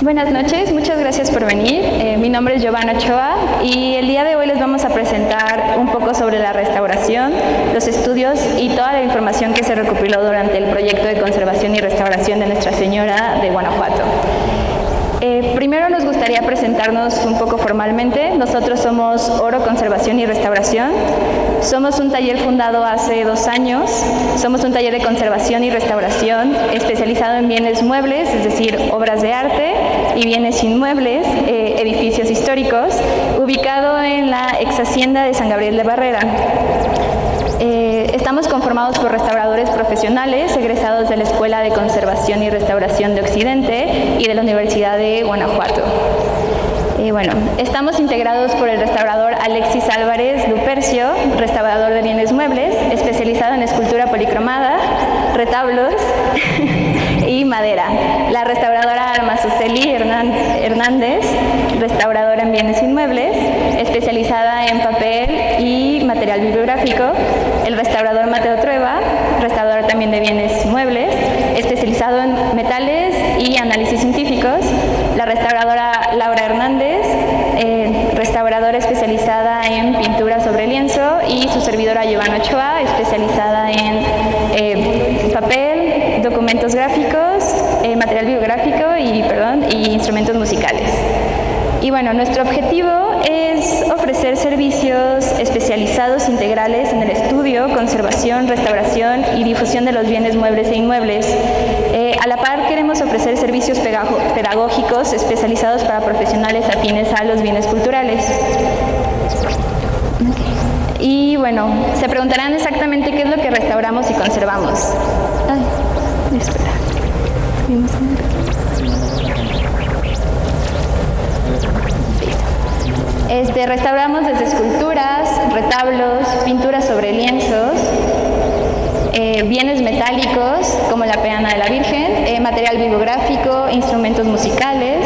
Buenas noches, muchas gracias por venir. Mi nombre es Giovanna Ochoa y el día de hoy les vamos a presentar un poco sobre la restauración, los estudios y toda la información que se recopiló durante el proyecto de conservación y restauración de Nuestra Señora de Guanajuato. Primero nos gustaría presentarnos un poco formalmente. Nosotros somos Oro Conservación y Restauración. Somos un taller fundado hace 2 años. Somos un taller de conservación y restauración especializado en bienes muebles, es decir, obras de arte y bienes inmuebles, edificios históricos, ubicado en la ex hacienda de San Gabriel de Barrera. Estamos conformados por restauradores profesionales egresados de la Escuela de Conservación y Restauración de Occidente y de la Universidad de Guanajuato. Estamos integrados por el restaurador Alexis Álvarez Lupercio, restaurador de bienes muebles, especializado en escultura policromada, retablos y madera. La restauradora Alma Suseli Hernández, restauradora en bienes inmuebles, especializada en papel y material bibliográfico. El restaurador Mateo Trueba, restaurador también de bienes muebles, especializado en metales y análisis científicos. La restauradora Laura Hernández, restauradora especializada en pintura sobre lienzo, y su servidora Giovanna Ochoa, especializada en papel, documentos gráficos, material bibliográfico y instrumentos musicales. Y nuestro objetivo es ofrecer servicios especializados integrales en el estudio, conservación, restauración y difusión de los bienes muebles e inmuebles. A la par queremos ofrecer servicios pedagógicos especializados para profesionales afines a los bienes culturales. Y se preguntarán exactamente qué es lo que restauramos y conservamos. Espera. Restauramos desde esculturas, retablos, pinturas sobre lienzos, bienes metálicos como la peana de la Virgen, material bibliográfico, instrumentos musicales,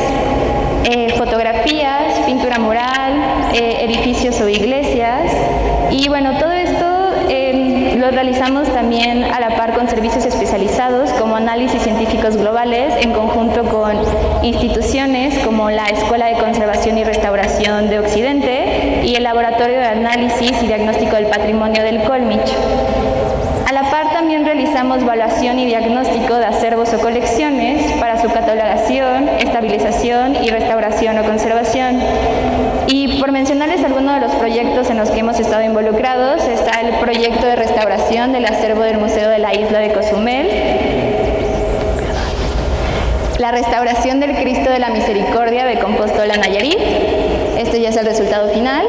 fotografías, pintura mural, edificios o iglesias. Y todo esto lo realizamos también a la par con servicios especializados como análisis científicos globales en conjunto con instituciones como la Escuela de Conservación y Restauración de Occidente y el Laboratorio de Análisis y Diagnóstico del Patrimonio del Colmich. A la par también realizamos evaluación y diagnóstico de acervos o colecciones para su catalogación, estabilización y restauración o conservación. Y por mencionarles algunos de los proyectos en los que hemos estado involucrados, está el proyecto de restauración del acervo del Museo de la Isla de Cozumel, la restauración del Cristo de la Misericordia de Compostola, Nayarit. Esto ya es el resultado final.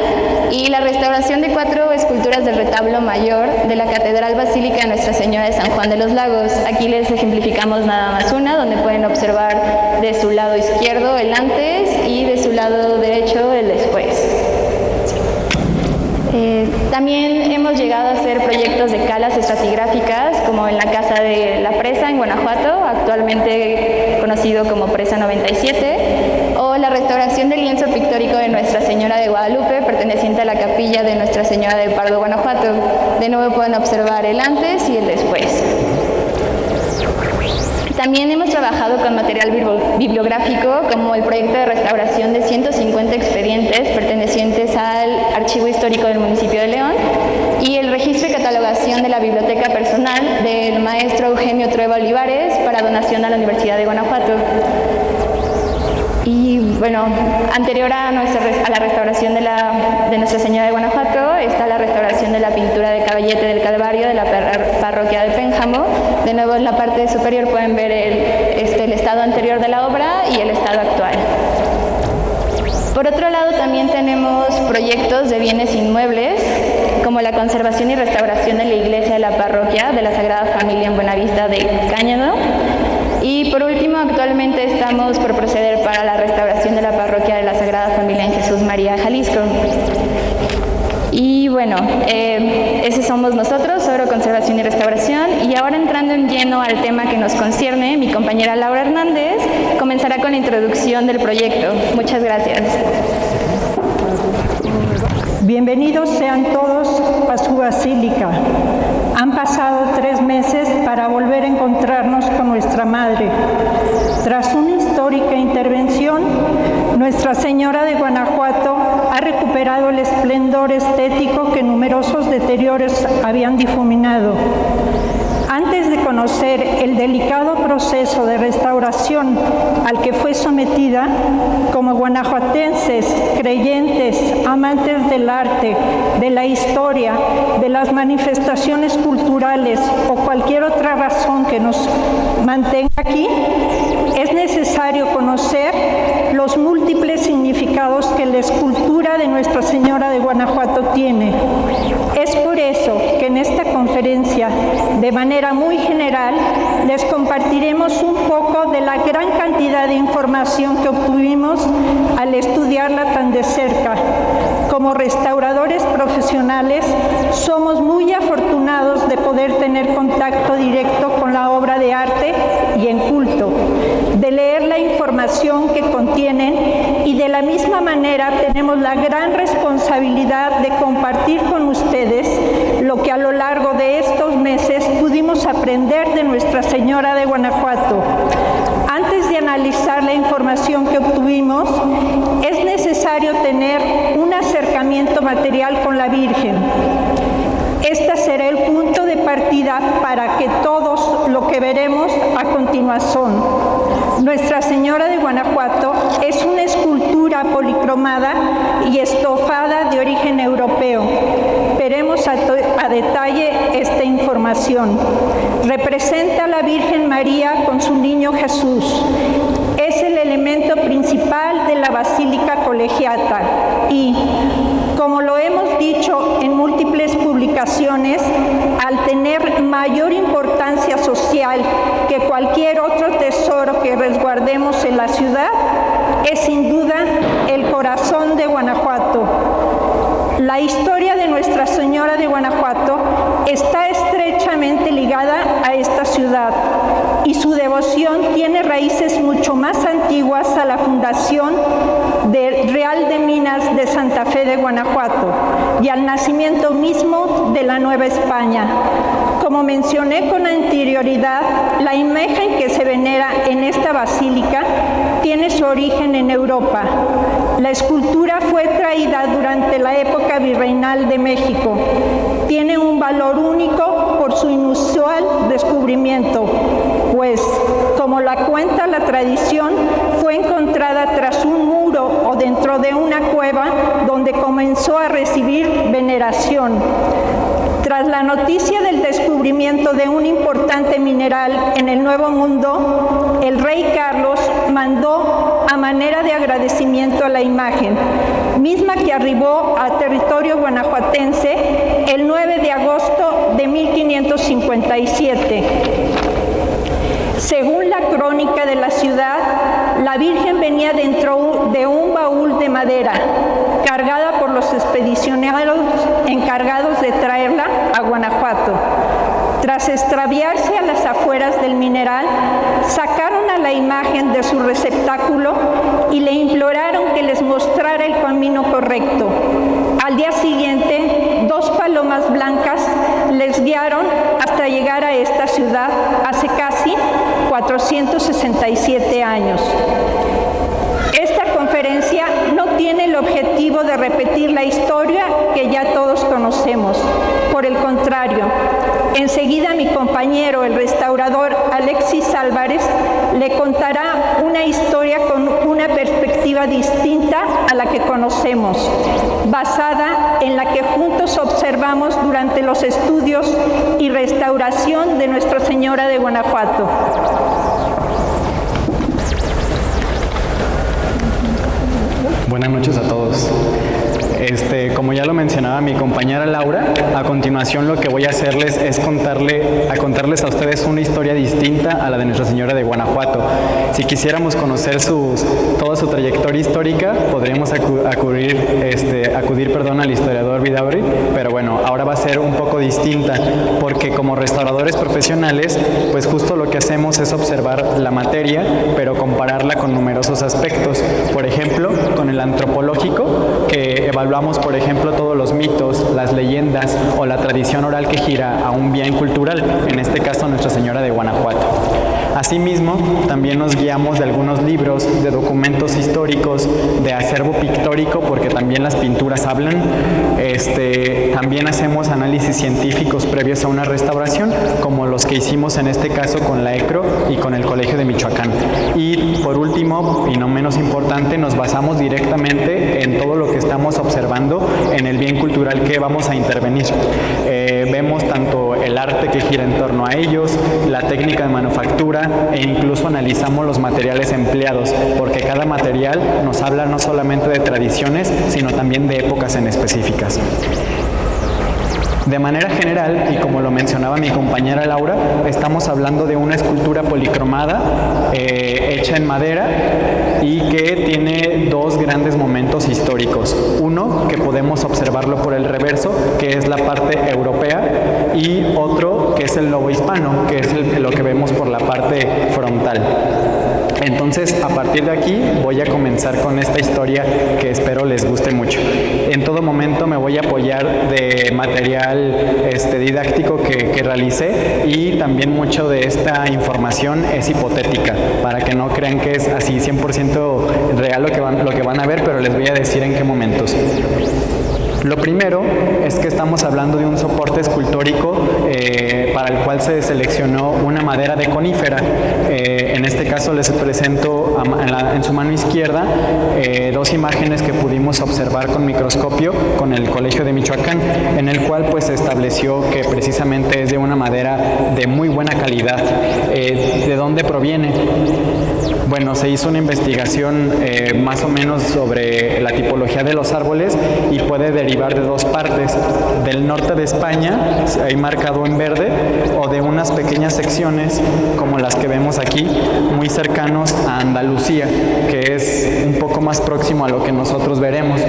Y la restauración de 4 esculturas del retablo mayor de la Catedral Basílica de Nuestra Señora de San Juan de los Lagos. Aquí les ejemplificamos nada más una, donde pueden observar de su lado izquierdo el antes y de su lado derecho el después. También hemos llegado a hacer proyectos de calas estratigráficas, como en la Casa de la Presa en Guanajuato, actualmente conocido como Presa 97, o la restauración del lienzo pictórico de Nuestra Señora de Guadalupe, perteneciente a la capilla de Nuestra Señora del Pardo, Guanajuato. De nuevo pueden observar el antes y el después. También hemos trabajado con material bibliográfico, como el proyecto de restauración de 150 expedientes pertenecientes al Archivo Histórico del Municipio de León y el registro y catalogación de la biblioteca personal del maestro Eugenio Trueba Olivares para donación a la Universidad de Guanajuato. Y anterior a la restauración de Nuestra Señora de Guanajuato está la restauración de la pintura de Caballete del Calvario de la parroquia de Pénjamo. De nuevo en la parte superior pueden ver el estado anterior de la obra y el estado actual. Por otro lado, también tenemos proyectos de bienes inmuebles, como la conservación y restauración de la iglesia de la parroquia de la Sagrada Familia en Buenavista de Cáñado. Y por último, actualmente estamos por proceder para la restauración de la parroquia de la Sagrada Familia en Jesús María, Jalisco. Y esos somos nosotros, Oro Conservación y Restauración. Y ahora entrando en lleno al tema que nos concierne, mi compañera Laura Hernández comenzará con la introducción del proyecto. Muchas gracias. Bienvenidos sean todos a su basílica. Han pasado 3 meses para volver a encontrarnos con nuestra Madre. Tras una historia histórica intervención, Nuestra Señora de Guanajuato ha recuperado el esplendor estético que numerosos deterioros habían difuminado. Antes de conocer el delicado proceso de restauración al que fue sometida, como guanajuatenses, creyentes, amantes del arte, de la historia, de las manifestaciones culturales o cualquier otra razón que nos mantenga aquí, es necesario conocer los múltiples significados que la escultura de Nuestra Señora de Guanajuato tiene. Es por eso que en esta conferencia, de manera muy general, les compartiremos un poco de la gran cantidad de información que obtuvimos al estudiarla tan de cerca. Como restauradores profesionales, somos muy afortunados de poder tener contacto directo con la obra de arte y en culto, de leer la información que contienen y de la misma manera tenemos la gran responsabilidad de compartir con ustedes lo que a lo largo de estos meses pudimos aprender de Nuestra Señora de Guanajuato. Antes de analizar la información que obtuvimos, es necesario tener un acercamiento material con la Virgen. Este será el punto de partida para que todos lo que veremos a continuación. Nuestra Señora de Guanajuato es una escultura policromada y estofada de origen europeo. Veremos a detalle esta información. Representa a la Virgen María con su niño Jesús. Es el elemento principal de la Basílica Colegiata y, como lo hemos dicho en múltiples publicaciones, al tener mayor importancia social que cualquier otro tesoro que resguardemos en la ciudad, es sin duda el corazón de Guanajuato. La historia de Nuestra Señora de Guanajuato está estrechamente ligada a esta ciudad y su devoción tiene raíces mucho más antiguas a la fundación del Real de Minas de Santa Fe de Guanajuato y al nacimiento mismo de la Nueva España. Como mencioné con anterioridad, la imagen que se venera en esta basílica tiene su origen en Europa. La escultura fue traída durante la época virreinal de México. Tiene un valor único por su inusual descubrimiento, pues, como la cuenta la tradición, fue encontrada tras un muro o dentro de una cueva donde comenzó a recibir veneración. Tras la noticia del descubrimiento de un importante mineral en el Nuevo Mundo, el rey Carlos mandó a manera de agradecimiento a la imagen, misma que arribó a territorio guanajuatense el 9 de agosto de 1557. Según la crónica de la ciudad, la Virgen venía dentro de un baúl de madera, cargada por los expedicionarios encargados de traerla a Guanajuato. Tras extraviarse a las afueras del mineral, sacaron a la imagen de su receptáculo y le imploraron que les mostrara el camino correcto. Al día siguiente, 2 palomas blancas les guiaron hasta llegar a esta ciudad hace casi 467 años. Esta conferencia no tiene el objetivo de repetir la historia que ya todos conocemos. Por el contrario, enseguida mi compañero, el restaurador Alexis Álvarez, le contará una historia con una perspectiva distinta a la que conocemos, basada en la que juntos observamos durante los estudios y restauración de Nuestra Señora de Guanajuato. Buenas noches a todos. Como ya lo mencionaba mi compañera Laura, a continuación lo que voy a hacerles es contarles a ustedes una historia distinta a la de Nuestra Señora de Guanajuato. Si quisiéramos conocer toda su trayectoria histórica, podríamos acudir al historiador Vidaurri, pero bueno, ahora va a ser un poco distinta, porque como restauradores profesionales, pues justo lo que hacemos es observar la materia, pero compararla con numerosos aspectos. Por ejemplo, con el antropológico, que evaluamos, por ejemplo, todos los mitos, las leyendas o la tradición oral que gira a un bien cultural, en este caso Nuestra Señora de Guanajuato. Asimismo, también nos guiamos de algunos libros, de documentos históricos, de acervo pictórico, porque también las pinturas hablan. También hacemos análisis científicos previos a una restauración, como los que hicimos en este caso con la ECRO y con el Colegio de Michoacán. Y por último, y no menos importante, nos basamos directamente en todo lo que estamos observando en el bien cultural que vamos a intervenir. Vemos tanto el arte que gira en torno a ellos, la técnica de manufactura, e incluso analizamos los materiales empleados, porque cada material nos habla no solamente de tradiciones, sino también de épocas en específicas. De manera general, y como lo mencionaba mi compañera Laura, estamos hablando de una escultura policromada hecha en madera y que tiene dos grandes momentos históricos. Uno, que podemos observarlo por el reverso, que es la parte europea, y otro, que es el lobo hispano, que es lo que vemos por la parte frontal. Entonces, a partir de aquí voy a comenzar con esta historia que espero les guste mucho. En todo momento me voy a apoyar de material didáctico que realicé, y también mucho de esta información es hipotética, para que no crean que es así 100% real lo que van a ver, pero les voy a decir en qué momentos. Lo primero es que estamos hablando de un soporte escultórico para el cual se seleccionó una madera de conífera. En este caso les presento en su mano izquierda dos imágenes que pudimos observar con microscopio con el Colegio de Michoacán, en el cual pues se estableció que precisamente es de una madera de muy buena calidad. ¿De dónde proviene? Bueno, se hizo una investigación más o menos sobre la tipología de los árboles y puede derivar de dos partes: del norte de España, ahí marcado en verde, o de unas pequeñas secciones como las que vemos aquí, muy cercanos a Andalucía, que es un poco más próximo a lo que nosotros veremos.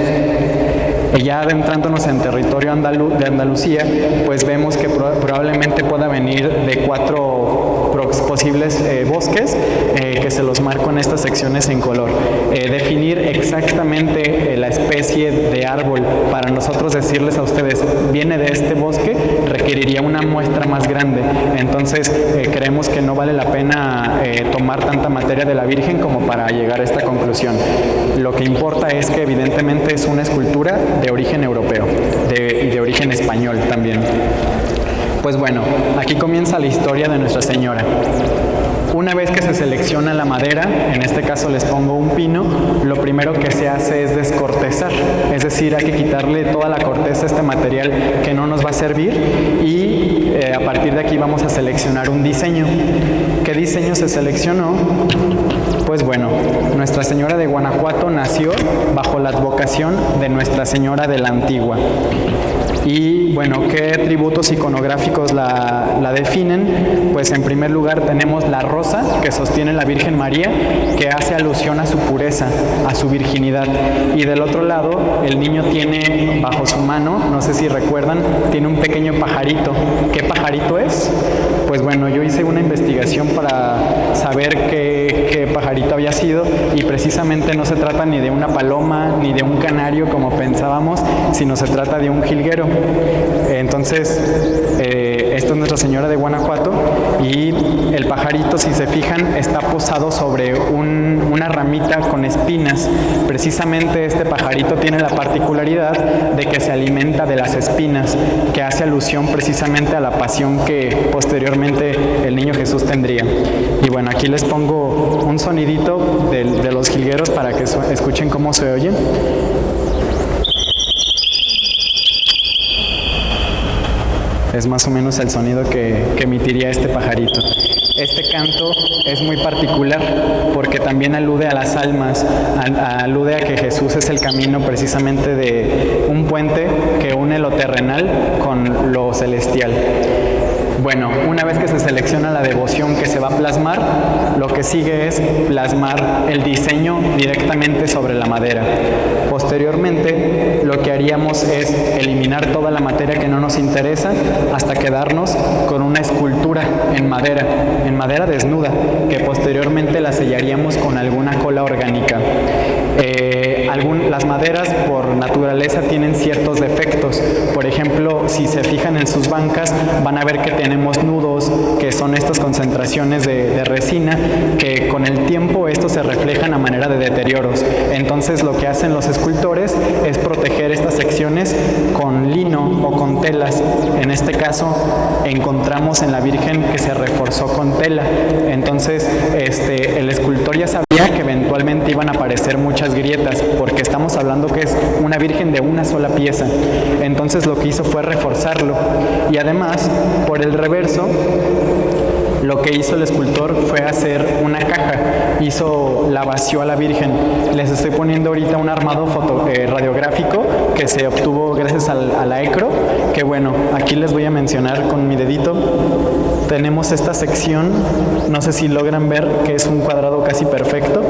Y ya adentrándonos en territorio de Andalucía, pues vemos que probablemente pueda venir de 4 posibles bosques, que se los marco en estas secciones en color. Definir exactamente la especie de árbol para nosotros decirles a ustedes viene de este bosque requeriría una muestra más grande. Entonces creemos que no vale la pena tomar tanta materia de la Virgen como para llegar a esta conclusión. Lo que importa es que evidentemente es una escultura de origen europeo y de origen español también. Pues bueno, aquí comienza la historia de Nuestra Señora. Una vez que se selecciona la madera, en este caso les pongo un pino, lo primero que se hace es descortezar, es decir, hay que quitarle toda la corteza a este material que no nos va a servir, y a partir de aquí vamos a seleccionar un diseño. ¿Qué diseño se seleccionó? Pues bueno, Nuestra Señora de Guanajuato nació bajo la advocación de Nuestra Señora de la Antigua. Y bueno, ¿qué atributos iconográficos la definen? Pues en primer lugar tenemos la rosa que sostiene la Virgen María, que hace alusión a su pureza, a su virginidad. Y del otro lado, el niño tiene bajo su mano, no sé si recuerdan, tiene un pequeño pajarito. ¿Qué pajarito es? Pues bueno, yo hice una investigación para saber qué pajarito había sido, y precisamente no se trata ni de una paloma ni de un canario como pensábamos, sino se trata de un jilguero. Entonces, esto es Nuestra Señora de Guanajuato, y el pajarito, si se fijan, está posado sobre una ramita con espinas. Precisamente este pajarito tiene la particularidad de que se alimenta de las espinas, que hace alusión precisamente a la pasión que posteriormente el niño Jesús tendría. Y bueno, aquí les pongo un sonidito de los jilgueros para que escuchen cómo se oyen. Es más o menos el sonido que emitiría este pajarito. Este canto es muy particular porque también alude a las almas, alude a que Jesús es el camino precisamente de un puente que une lo terrenal con lo celestial. Bueno, una vez que se selecciona la devoción que se va a plasmar, lo que sigue es plasmar el diseño directamente sobre la madera. Posteriormente, lo que haríamos es eliminar toda la materia que no nos interesa hasta quedarnos con una escultura en madera desnuda, que posteriormente la sellaríamos con alguna cola orgánica. Las maderas por naturaleza tienen ciertos defectos. Por ejemplo, si se fijan en sus bancas, van a ver que tenemos nudos, que son estas concentraciones de resina, que con el tiempo estos se reflejan a manera de deterioros. Entonces lo que hacen los escultores es proteger estas secciones con lino o con telas. En este caso encontramos en la Virgen que se reforzó con tela. Entonces el escultor ya sabía que eventualmente iban a aparecer muchas grietas, porque estamos hablando que es una Virgen de una sola pieza. Entonces lo que hizo fue reforzarlo, y además por el reverso lo que hizo el escultor fue hacer una caja, la vació a la Virgen. Les estoy poniendo ahorita un armado radiográfico que se obtuvo gracias a la ECRO, que bueno, aquí les voy a mencionar con mi dedito. Tenemos esta sección, no sé si logran ver que es un cuadrado casi perfecto,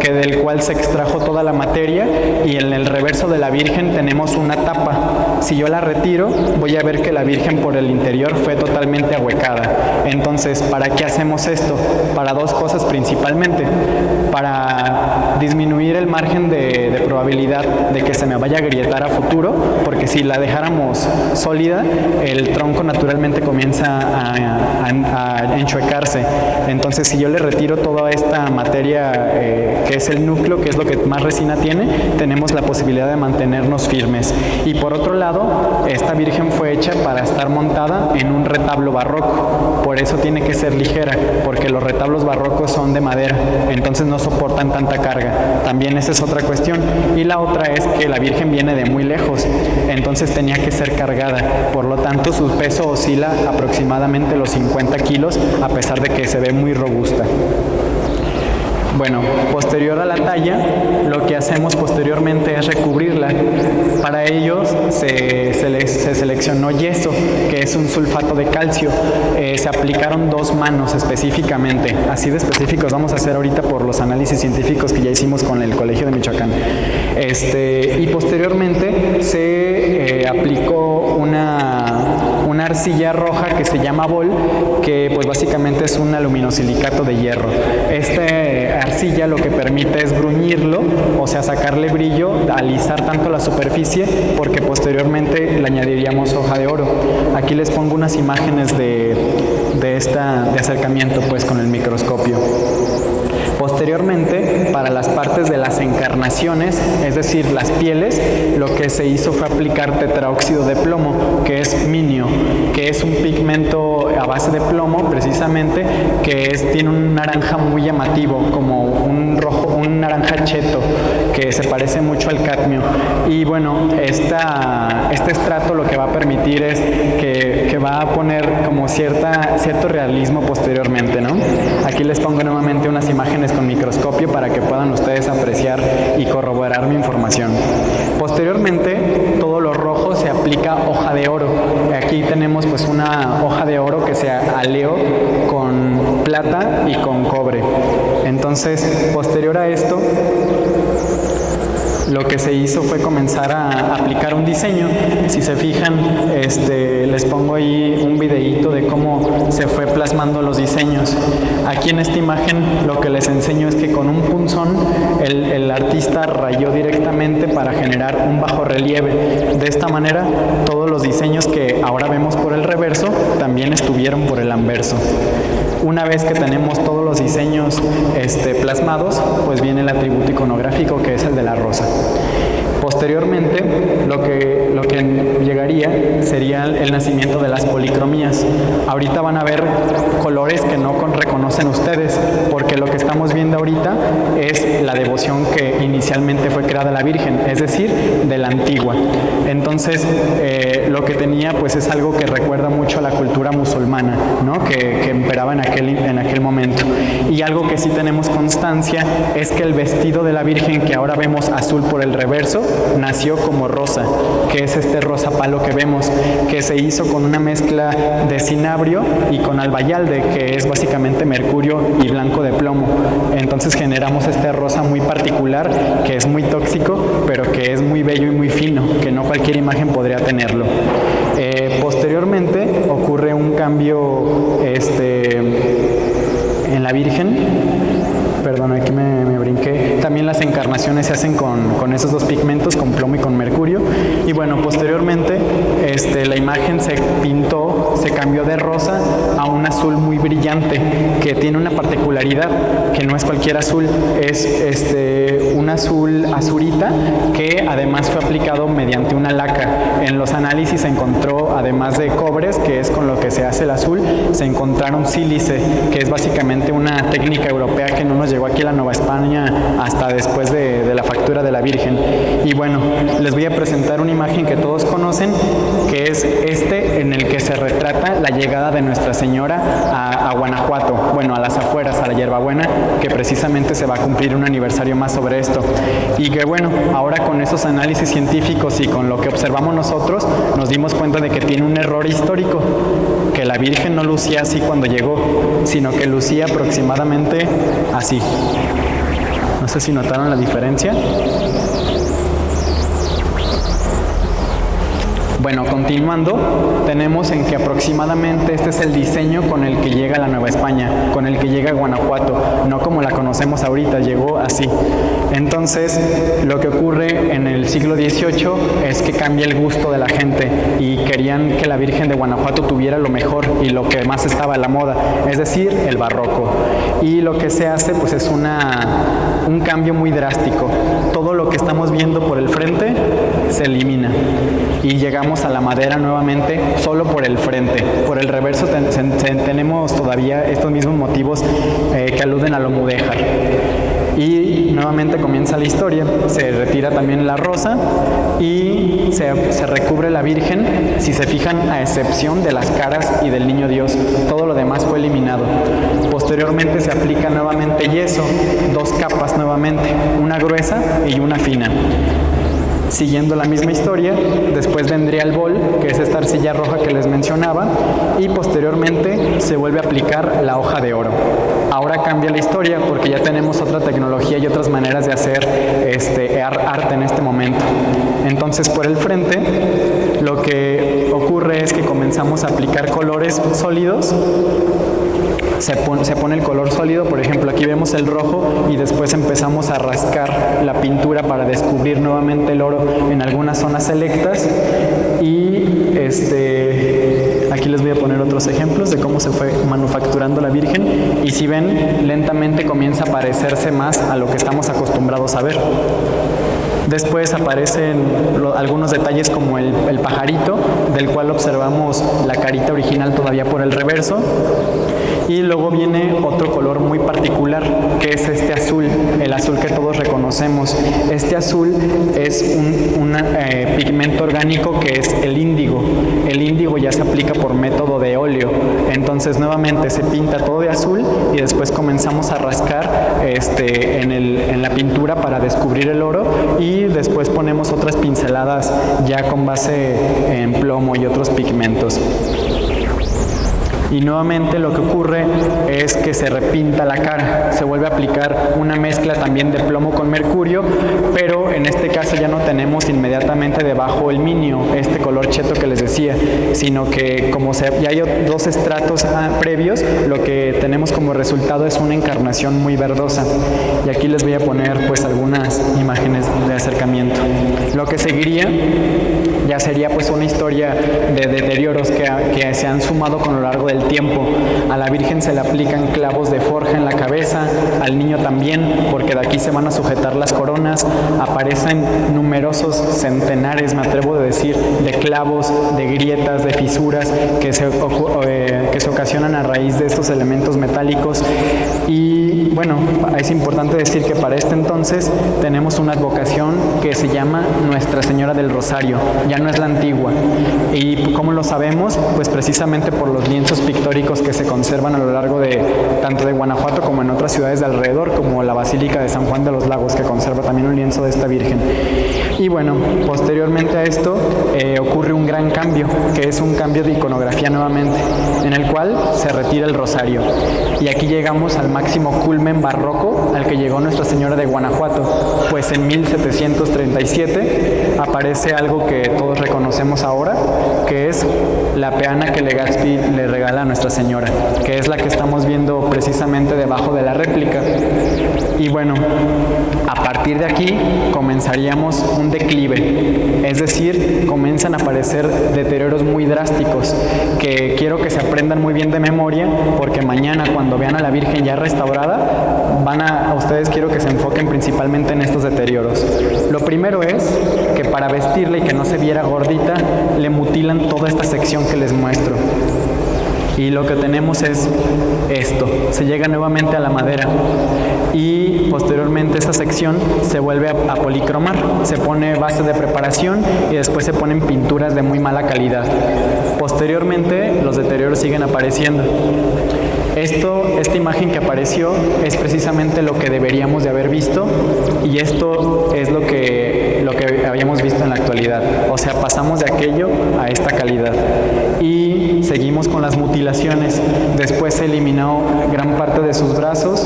del cual se extrajo toda la materia, y en el reverso de la Virgen tenemos una tapa. Si yo la retiro, voy a ver que la Virgen por el interior fue totalmente ahuecada. Entonces, ¿para qué hacemos esto? Para dos cosas principalmente. Para disminuir el margen de probabilidad de que se me vaya a grietar a futuro, porque si la dejáramos sólida, el tronco naturalmente comienza a enchuecarse. Entonces, si yo le retiro toda esta materia que es el núcleo, que es lo que más resina tiene, tenemos la posibilidad de mantenernos firmes. Y por otro lado, esta Virgen fue hecha para estar montada en un retablo barroco. Por eso tiene que ser ligera, porque los retablos barrocos son de madera, entonces no soportan tanta carga. También esa es otra cuestión. Y la otra es que la Virgen viene de muy lejos, entonces tenía que ser cargada. Por lo tanto, su peso oscila aproximadamente los 50 kilos, a pesar de que se ve muy robusta. Bueno, posterior a la talla, lo que hacemos posteriormente es recubrirla. Para ello se seleccionó yeso, que es un sulfato de calcio. Se aplicaron 2 manos específicamente. Así de específicos vamos a hacer ahorita por los análisis científicos que ya hicimos con el Colegio de Michoacán. Y posteriormente se aplicó una arcilla roja que se llama bol, que pues básicamente es un aluminosilicato de hierro. Arcilla lo que permite es bruñirlo, o sea, sacarle brillo, alisar tanto la superficie, porque posteriormente le añadiríamos hoja de oro. Aquí les pongo unas imágenes de acercamiento pues con el microscopio. Posteriormente, para las partes de las encarnaciones, es decir, las pieles, lo que se hizo fue aplicar tetraóxido de plomo, que es minio, que es un pigmento a base de plomo, precisamente, que tiene un naranja muy llamativo, como un naranja cheto, que se parece mucho al cadmio. Y bueno, este estrato lo que va a permitir es que va a poner como cierto realismo posteriormente, ¿no? Aquí les pongo nuevamente unas imágenes con microscopio para que puedan ustedes apreciar y corroborar mi información. Posteriormente, todo lo rojo se aplica hoja de oro. Aquí tenemos pues una hoja de oro que se aleó con plata y con cobre. Entonces, posterior a esto, lo que se hizo fue comenzar a aplicar un diseño. Si se fijan, les pongo ahí un videíto de cómo se fue plasmando los diseños. Aquí en esta imagen lo que les enseño es que con un punzón el artista rayó directamente para generar un bajo relieve. De esta manera, todos los diseños que ahora vemos por el reverso también estuvieron por el anverso. Una vez que tenemos todos los diseños plasmados, pues viene el atributo iconográfico, que es el de la rosa. Posteriormente, lo que llegaría sería el nacimiento de las policromías. Ahorita van a ver colores que no reconocen ustedes, porque lo que estamos viendo ahorita es la devoción que inicialmente fue creada a la Virgen, es decir, de la antigua. Entonces, lo que tenía pues es algo que recuerda mucho a la cultura musulmana, ¿no? que imperaba en aquel momento. Y algo que sí tenemos constancia es que el vestido de la Virgen, que ahora vemos azul por el reverso, nació como rosa, que es este rosa palo que vemos, que se hizo con una mezcla de cinabrio y con albayalde, que es básicamente mercurio y blanco de plomo. Entonces generamos este rosa muy particular, que es muy tóxico, pero que es muy bello y muy fino, que no cualquier imagen podría tenerlo. Posteriormente ocurre un cambio en la Virgen. Perdón, aquí me brinqué. También también las encarnaciones se hacen con esos dos pigmentos, con plomo y con mercurio. Y bueno, posteriormente la imagen se pintó, se cambió de rosa a un azul muy brillante, que tiene una particularidad, que no es cualquier azul, es un azul azurita que además fue aplicado mediante una laca. En los análisis se encontró, además de cobres, que es con lo que se hace el azul, se encontraron sílice, que es básicamente una técnica europea que no nos llegó aquí a la Nueva España hasta después de la factura de la Virgen. Y bueno, les voy a presentar una imagen que todos conocen, que es en el que se retrata la llegada de Nuestra Señora a Guanajuato, bueno, a las afueras, a la Hierbabuena, que precisamente se va a cumplir un aniversario más sobre esto. Y que bueno, ahora con esos análisis científicos y con lo que observamos nosotros, nos dimos cuenta de que tiene un error histórico, que la Virgen no lucía así cuando llegó, sino que lucía aproximadamente así. No sé si notaron la diferencia. Bueno, continuando, tenemos en que aproximadamente este es el diseño con el que llega la Nueva España, con el que llega Guanajuato, no como la conocemos ahorita, llegó así. Entonces, lo que ocurre en el siglo XVIII es que cambia el gusto de la gente y querían que la Virgen de Guanajuato tuviera lo mejor y lo que más estaba a la moda, es decir, el barroco. Y lo que se hace pues es un cambio muy drástico. Todo lo que estamos viendo por el frente se elimina y llegamos a la madera nuevamente solo por el frente. Por el reverso tenemos todavía estos mismos motivos que aluden a lo mudéjar. Y nuevamente comienza la historia, se retira también la rosa y se recubre la Virgen, si se fijan, a excepción de las caras y del Niño Dios. Todo lo demás fue eliminado. Posteriormente se aplica nuevamente yeso, dos capas nuevamente, una gruesa y una fina. Siguiendo la misma historia, después vendría el bol, que es esta arcilla roja que les mencionaba, y posteriormente se vuelve a aplicar la hoja de oro. Ahora cambia la historia porque ya tenemos otra tecnología y otras maneras de hacer arte en este momento. Entonces, por el frente, lo que ocurre es que comenzamos a aplicar colores sólidos. Se pone el color sólido, por ejemplo, aquí vemos el rojo y después empezamos a rascar la pintura para descubrir nuevamente el oro en algunas zonas selectas y aquí les voy a poner otros ejemplos de cómo se fue manufacturando la Virgen y si ven, lentamente comienza a parecerse más a lo que estamos acostumbrados a ver. Después aparecen algunos detalles como el pajarito, del cual observamos la carita original todavía por el reverso. Y luego viene otro color muy particular, que es este azul, el azul que todos reconocemos. Este azul es un pigmento orgánico que es el índigo. El índigo ya se aplica por método de óleo. Entonces nuevamente se pinta todo de azul y después comenzamos a rascar en la pintura para descubrir el oro y después ponemos otras pinceladas ya con base en plomo y otros pigmentos. Y nuevamente lo que ocurre es que se repinta la cara, se vuelve a aplicar una mezcla también de plomo con mercurio, pero en este caso ya no tenemos inmediatamente debajo el minio, este color cheto que les decía, sino que como ya hay dos estratos previos, lo que tenemos como resultado es una encarnación muy verdosa. Y aquí les voy a poner pues algunas imágenes de acercamiento. Lo que seguiría ya sería pues una historia de deterioros que se han sumado con lo largo del tiempo. A la Virgen se le aplican clavos de forja en la cabeza, al niño también, porque de aquí se van a sujetar las coronas. Aparecen numerosos centenares, me atrevo a decir, de clavos, de grietas, de fisuras que se ocasionan a raíz de estos elementos metálicos. Y bueno, es importante decir que para este entonces tenemos una advocación que se llama Nuestra Señora del Rosario, ya no es la antigua. ¿Y cómo lo sabemos? Pues precisamente por los lienzos pictóricos que se conservan a lo largo de tanto de Guanajuato como en otras ciudades de alrededor, como la Basílica de San Juan de los Lagos, que conserva también un lienzo de esta Virgen. Y bueno, posteriormente a esto ocurre un gran cambio, que es un cambio de iconografía nuevamente, en el cual se retira el rosario. Y aquí llegamos al máximo culmen barroco al que llegó Nuestra Señora de Guanajuato, pues en 1737 aparece algo que todos reconocemos ahora, que es la peana que Legazpi le regala original a Nuestra Señora, que es la que estamos viendo precisamente debajo de la réplica. Y bueno, a partir de aquí comenzaríamos un declive, es decir, comienzan a aparecer deterioros muy drásticos que quiero que se aprendan muy bien de memoria, porque mañana cuando vean a la Virgen ya restaurada, a ustedes quiero que se enfoquen principalmente en estos deterioros. Lo primero es que para vestirla y que no se viera gordita, le mutilan toda esta sección que les muestro. Y lo que tenemos es esto, se llega nuevamente a la madera y posteriormente esta sección se vuelve a policromar, se pone base de preparación y después se ponen pinturas de muy mala calidad. Posteriormente los deterioros siguen apareciendo. Esta imagen que apareció es precisamente lo que deberíamos de haber visto y esto es lo que habíamos visto en la actualidad. O sea, pasamos de aquello a esta calidad y seguimos con las mutilaciones. Después se eliminó gran parte de sus brazos,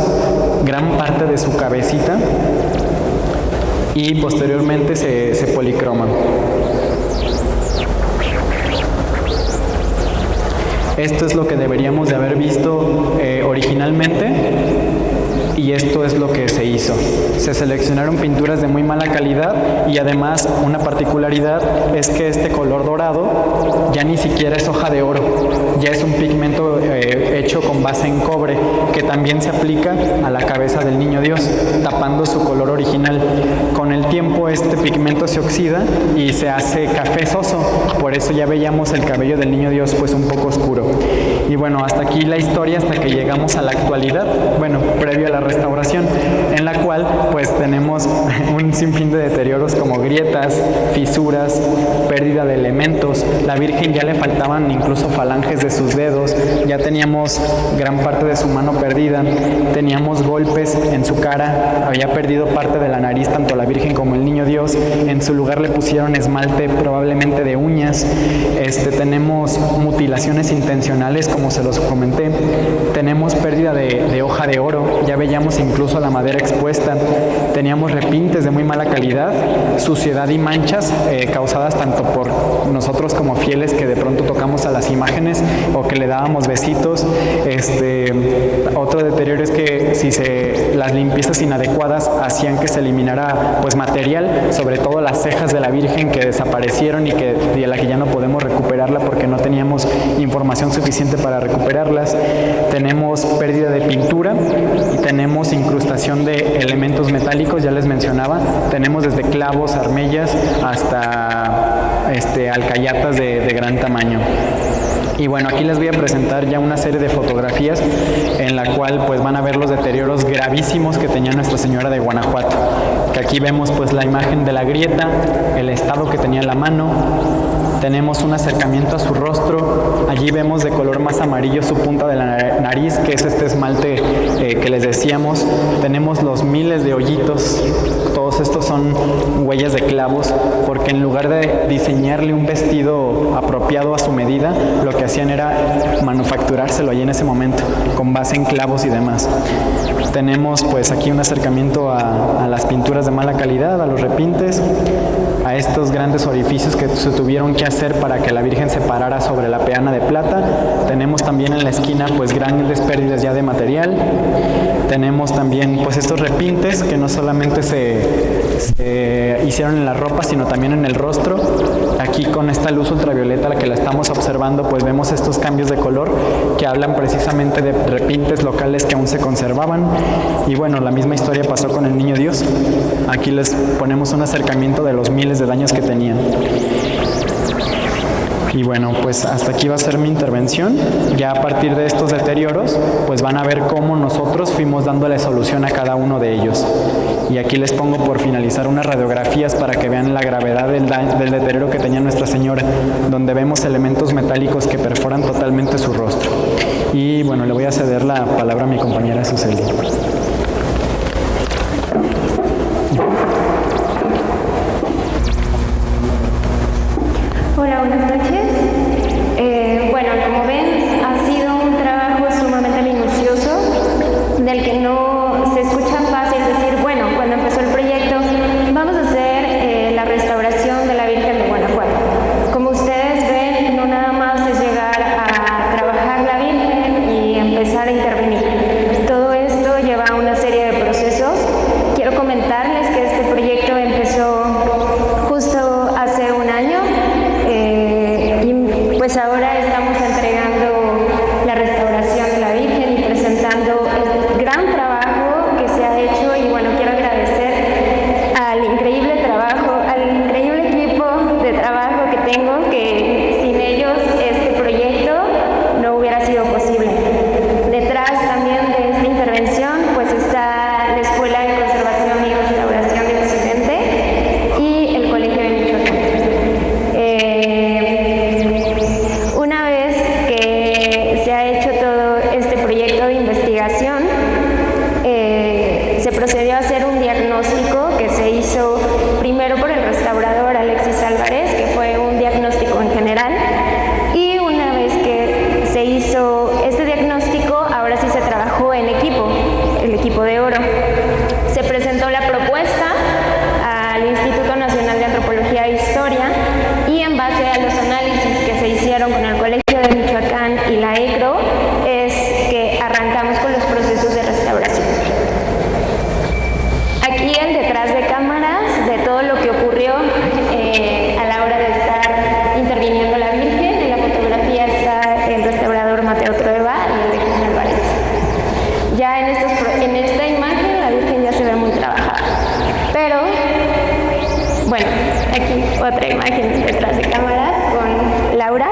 gran parte de su cabecita y posteriormente se policroman. Esto es lo que deberíamos de haber visto originalmente y esto es lo que se hizo. Se seleccionaron pinturas de muy mala calidad y además una particularidad es que este color dorado ya ni siquiera es hoja de oro, ya es un pigmento hecho con base en cobre que también se aplica a la cabeza del Niño Dios, tapando su color original. Con el tiempo este pigmento se oxida y se hace cafezoso, por eso ya veíamos el cabello del Niño Dios pues un poco oscuro. Y bueno, hasta aquí la historia hasta que llegamos a la actualidad, bueno, previo a la restauración, en la cual pues tenemos un sinfín de deterioros como grietas, fisuras, pérdida de elementos. La Virgen ya le faltaban incluso falanges de sus dedos, ya teníamos gran parte de su mano perdida, teníamos golpes en su cara, había perdido parte de la nariz tanto la Virgen como el Niño Dios, en su lugar le pusieron esmalte probablemente de uñas, tenemos mutilaciones intencionales como se los comenté, tenemos pérdida de hoja de oro, ya veíamos incluso la madera expuesta, teníamos repintes de muy mala calidad, suciedad y manchas causadas tanto por nosotros como fieles que de pronto tocamos a las imágenes o que le dábamos besitos. Otro deterioro es que las limpiezas inadecuadas hacían que se eliminara pues material, sobre todo las cejas de la Virgen que desaparecieron y de la que ya no podemos recuperarla porque no teníamos información suficiente para recuperarlas. Tenemos pérdida de pintura y tenemos incrustación de elementos metálicos, ya les mencionaba, tenemos desde clavos, armellas hasta alcayatas de gran tamaño. Y bueno, aquí les voy a presentar ya una serie de fotografías en la cual pues van a ver los deterioros gravísimos que tenía Nuestra Señora de Guanajuato. Que aquí vemos pues la imagen de la grieta, el estado que tenía la mano, tenemos un acercamiento a su rostro, allí vemos de color más amarillo su punta de la nariz, que es este esmalte que les decíamos, tenemos los miles de hoyitos, todos estos son huellas de clavos, porque en lugar de diseñarle un vestido apropiado a su medida, lo que hacían era manufacturárselo allí en ese momento, con base en clavos y demás. Tenemos pues aquí un acercamiento a las pinturas de mala calidad, a los repintes, a estos grandes orificios que se tuvieron que hacer para que la Virgen se parara sobre la peana de plata. Tenemos también en la esquina pues grandes pérdidas ya de material. Tenemos también pues estos repintes que no solamente se hicieron en la ropa sino también en el rostro. Aquí con esta luz ultravioleta la que la estamos observando pues vemos estos cambios de color que hablan precisamente de repintes locales que aún se conservaban. Y bueno, la misma historia pasó con el Niño Dios. Aquí les ponemos un acercamiento de los miles de daños que tenían. Y bueno, pues hasta aquí va a ser mi intervención. Ya a partir de estos deterioros, pues van a ver cómo nosotros fuimos dándole solución a cada uno de ellos. Y aquí les pongo por finalizar unas radiografías para que vean la gravedad del deterioro que tenía Nuestra Señora, donde vemos elementos metálicos que perforan totalmente su rostro. Y bueno, le voy a ceder la palabra a mi compañera Suseli. Hola, buenas noches. Bueno, como ven, ha sido un trabajo sumamente minucioso, del que no se escucha fácil decir, bueno, cuando empezó el proyecto, vamos a hacer la restauración de la Virgen de Guanajuato. Como ustedes ven, no nada más es llegar a trabajar la Virgen, pues ahora estamos entregando la restauración de la Virgen y presentando el gran trabajo que se ha hecho. Y bueno, quiero agradecer al increíble trabajo, al increíble equipo de trabajo que tengo, que sin ellos este proyecto no hubiera sido posible. Detrás también de esta intervención pues está la Escuela de Conservación y Restauración de Occidente y el Colegio de Michoacán. Una vez que se ha hecho todo este proyecto de investigación, se procedió a hacer un diagnóstico que se hizo primero por el restaurador Alexis Álvarez, que fue un diagnóstico en general, y una vez que se hizo este diagnóstico, ahora sí se trabajó en equipo, el equipo de oro. Se presentó la propuesta al Instituto Nacional de Antropología e Historia y en base a los análisis que se hicieron con el Colegio de Michoacán y la ECRO es que arrancamos con los procesos de restauración. Aquí el detrás de cámaras de todo lo que ocurrió a la hora de estar interviniendo la Virgen. En la fotografía está el restaurador Mateo Trueba y Alexis Álvarez. Ya en esta imagen la Virgen ya se ve muy trabajada. Pero, bueno, aquí otra imagen detrás de cámaras con Laura,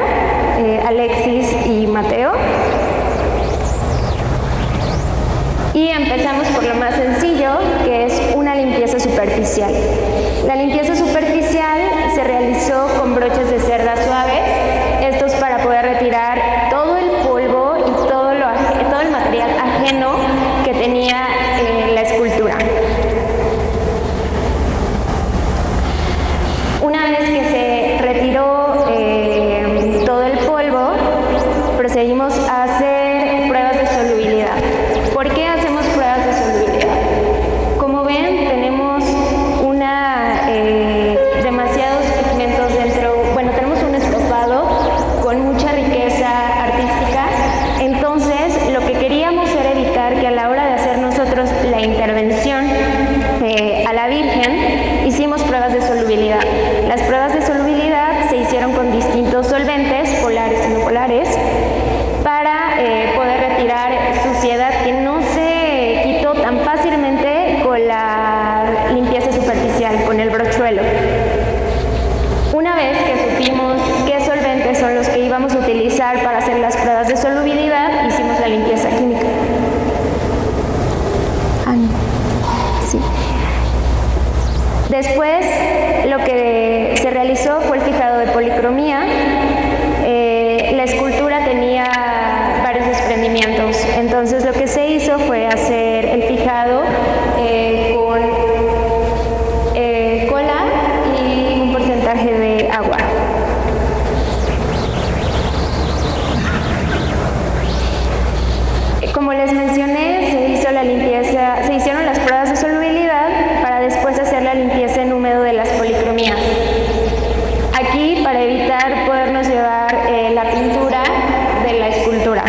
Alexis y Mateo. Y empezamos por lo más sencillo, que es una limpieza superficial. La limpieza superficial se realizó con broches de cerda suave, estos para poder retirar todo el polvo y todo el material ajeno que tenía la escultura. Una vez que se retiró todo el polvo, procedimos a hacer pruebas de solubilidad. ¿Por qué hacemos pruebas de solubilidad? Como ven, tenemos demasiados pigmentos dentro, bueno, tenemos un estofado con mucha riqueza artística, entonces lo que queríamos era evitar que a la hora de hacer nosotros la intervención a la Virgen, hicimos pruebas de solubilidad. Las pruebas de solubilidad se hicieron con distintos solventes, polares y no polares, para poder retirar suciedad que no se quitó tan fácilmente con la limpieza superficial, con el brochuelo. Una vez que supimos qué solventes son los que íbamos a utilizar para hacer las pruebas de solubilidad, hicimos la limpieza química. Sí. Después, lo que se realizó fue el fijado de policromía. La escultura tenía varios desprendimientos, entonces lo que se hizo fue hacer el fijado con cola y un porcentaje de agua. Como les mencioné, se hicieron las pruebas de solubilidad para después hacer la limpieza en húmedo de las policromías. Aquí, para evitar podernos llevar la pintura de la escultura.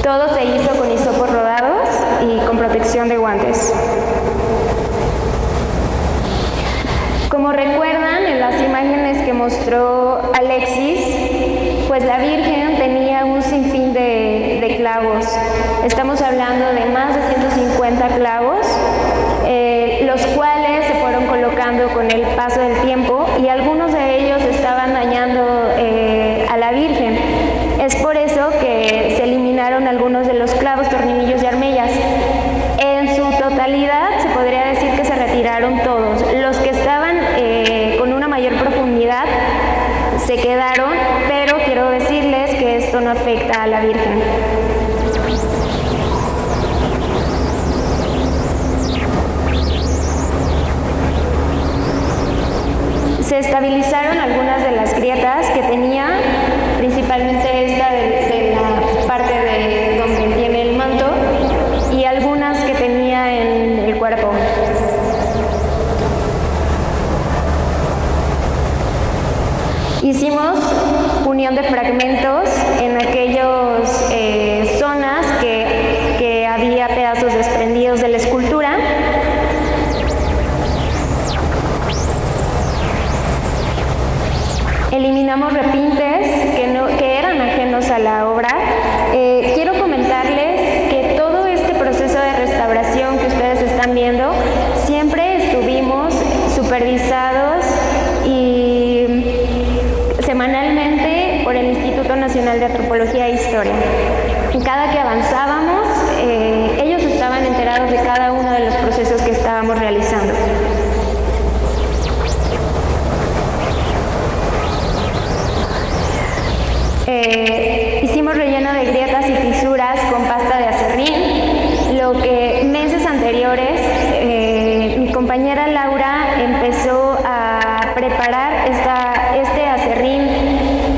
Todo se hizo con hisopos rodados y con protección de guantes. Como recuerdan, en las imágenes que mostró Alexis, pues la Virgen tenía un sinfín de clavos. Estamos hablando de más de 150 clavos, los cuales se fueron colocando con el paso del tiempo y algunos de ellos estaban dañando a la Virgen. Es por eso que se eliminaron algunos de los clavos, tornillos y armellas. En su totalidad se podría decir que se retiraron todos. Los que estaban con una mayor profundidad se quedaron, pero quiero decirles que esto no afecta a la Virgen. Se estabilizaron algunas de las grietas que tenía, principalmente esta de la parte de donde tiene el manto y algunas que tenía en el cuerpo. Hicimos unión de fragmentos en aquellas zonas que había pedazos desprendidos de la escultura. Eliminamos repintes que eran ajenos a la obra. Quiero comentarles que todo este proceso de restauración que ustedes están viendo, siempre estuvimos supervisados y semanalmente por el Instituto Nacional de Antropología e Historia. Cada que avanzábamos, ellos estaban enterados de cada uno de los procesos que estábamos realizando. Hicimos relleno de grietas y fisuras con pasta de aserrín, lo que meses anteriores mi compañera Laura empezó a preparar este aserrín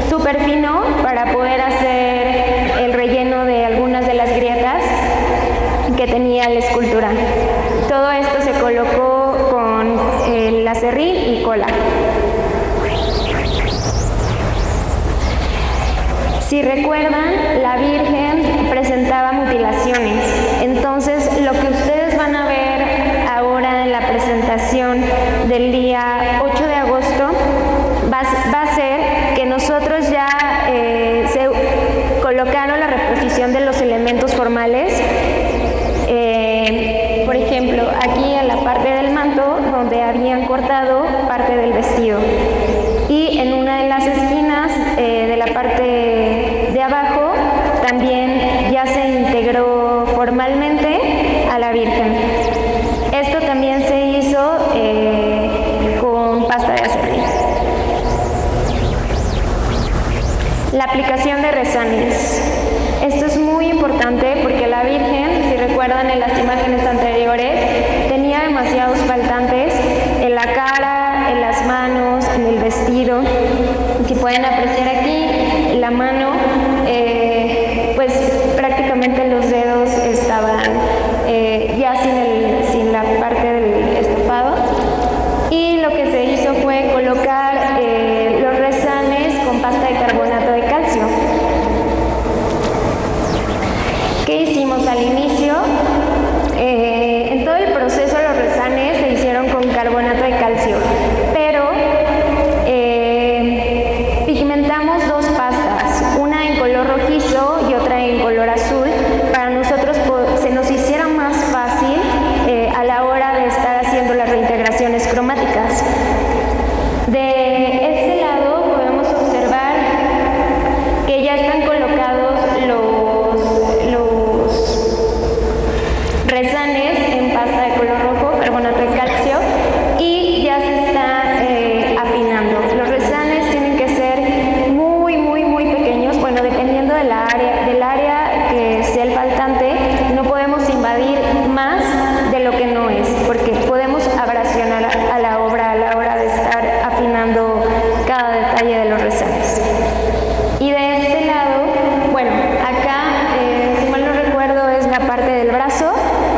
súper fino para poder hacer el relleno de algunas de las grietas que tenía la escultura. Todo esto se colocó con el aserrín y cola. Si recuerdan, la Virgen presentaba mutilaciones. Entonces, lo que ustedes van a ver ahora en la presentación del día 8 de agosto va a ser que nosotros ya se colocaron la reposición de los elementos formales. Por ejemplo, aquí en la parte del manto, donde habían cortado parte del vestido. Y en una de las esquinas de la parte de abajo también ya se integró formalmente a la Virgen. Esto también se hizo con pasta de aserrín. La aplicación de rezanes. Esto es muy importante porque la Virgen, si recuerdan en las imágenes anteriores, tenía demasiados faltantes en la cara, en las manos, en el vestido. Si pueden apreciar aquí, la mano, pues prácticamente los dedos estaban ya sin la parte del estofado. Y lo que se hizo fue colocar los rezanes con pasta de carbonato de calcio. ¿Qué hicimos al inicio? En todo el proceso los rezanes se hicieron con carbonato de calcio, pero pigmentamos dos pastas, una en color rojizo y otra en color azul, para nosotros se nos hiciera más fácil a la hora de estar haciendo las reintegraciones cromáticas. De este lado podemos observar que ya están colocados los rezanes en pasta de color rojo, carbonato de calcio, y ya se está afinando. Los rezanes tienen que ser muy pequeños. Bueno, dependiendo del área que sea el faltante, no podemos invadir más de lo que no es, porque podemos abrasionar a la obra a la hora de estar afinando cada detalle de los rezanes. Y de este lado, bueno, acá, si mal no recuerdo, es la parte del brazo,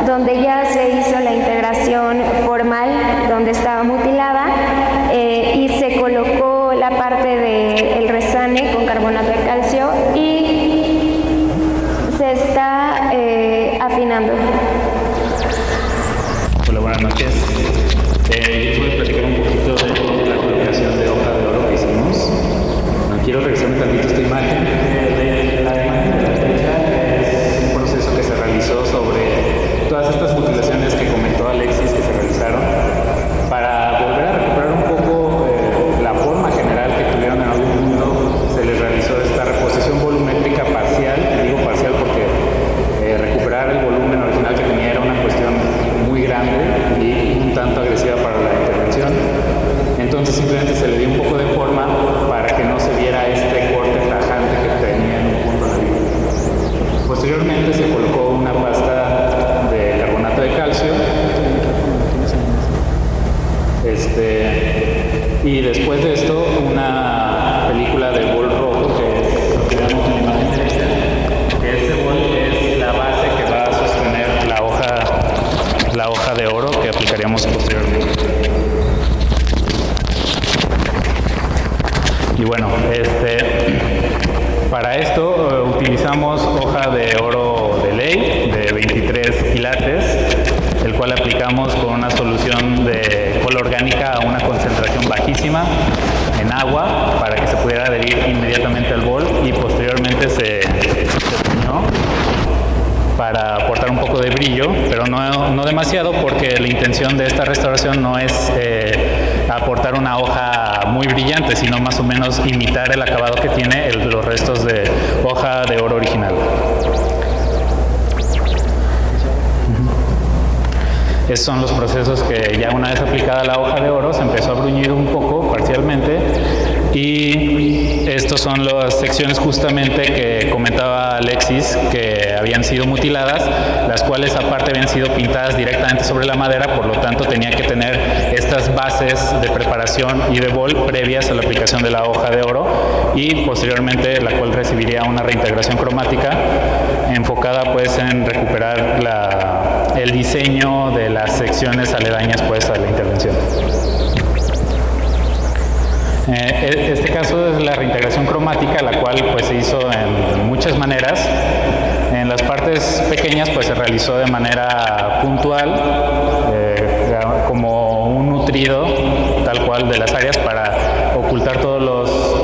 donde ya se hizo la integración formal, donde estaba mutilada, y se colocó la parte del rezane con carbonato de calcio y se está afinando. Hola, buenas noches. Yo les voy a platicar un poquito de la colocación de hoja de oro que hicimos. No quiero regresar un tantito esta imagen. La imagen de la derecha es un proceso que se realizó sobre todas estas mutilaciones que comentó Alexis que se realizaron para volver a recuperar un poco la forma general que tuvieron en algún punto. Se les realizó esta reposición volumétrica parcial. Digo parcial porque recuperar el volumen original que tenía era una cuestión muy grande y un tanto agresiva para la intervención. Entonces simplemente se le dio un poco de forma para que no se viera este corte tajante que tenía en un punto de la vida. Posteriormente se colocó una pasta de carbonato de calcio. Y después de esto una película de bol rojo, que es lo que vemos en la imagen derecha, que este bol es la base que va a sostener la hoja de oro que aplicaríamos posteriormente. Y bueno, para esto utilizamos hoja de oro de ley de 23 quilates, el cual aplicamos con una solución de cola orgánica a una concentración bajísima en agua para que se poder adherir inmediatamente al bol y posteriormente se puñó para aportar un poco de brillo, pero no demasiado, porque la intención de esta restauración no es aportar una hoja muy brillante, sino más o menos imitar el acabado que tiene los restos de hoja de oro original. Esos son los procesos que ya una vez aplicada la hoja de oro se empezó a bruñir un poco parcialmente, y estos son las secciones justamente que comentaba Alexis que habían sido mutiladas, las cuales aparte habían sido pintadas directamente sobre la madera, por lo tanto tenía que tener estas bases de preparación y de bol previas a la aplicación de la hoja de oro, y posteriormente la cual recibiría una reintegración cromática enfocada pues en recuperar el diseño de las secciones aledañas pues a la intervención. Este caso es la reintegración cromática, la cual pues se hizo en muchas maneras. En las partes pequeñas pues se realizó de manera puntual, como un nutrido tal cual de las áreas para ocultar todos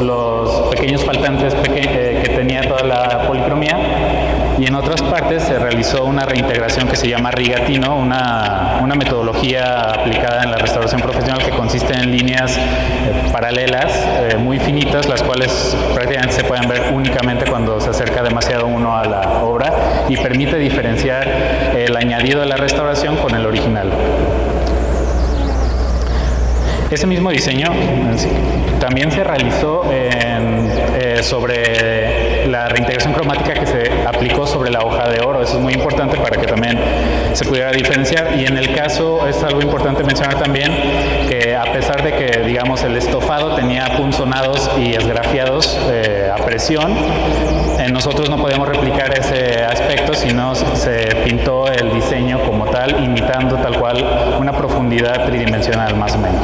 los pequeños faltantes que tenía toda la policromía. Y en otras partes se realizó una reintegración que se llama rigatino, una metodología aplicada en la restauración profesional que consiste en líneas paralelas muy finitas, las cuales prácticamente se pueden ver únicamente cuando se acerca demasiado uno a la obra, y permite diferenciar el añadido de la restauración con el original. Ese mismo diseño también se realizó sobre la reintegración cromática que se aplicó sobre la hoja de oro. Eso es muy importante para que también se pudiera diferenciar. Y en el caso, es algo importante mencionar también, que a pesar de que, digamos, el estofado tenía punzonados y esgrafiados a presión, nosotros no podemos replicar ese aspecto, sino se pintó el diseño como tal, imitando tal cual una profundidad tridimensional más o menos.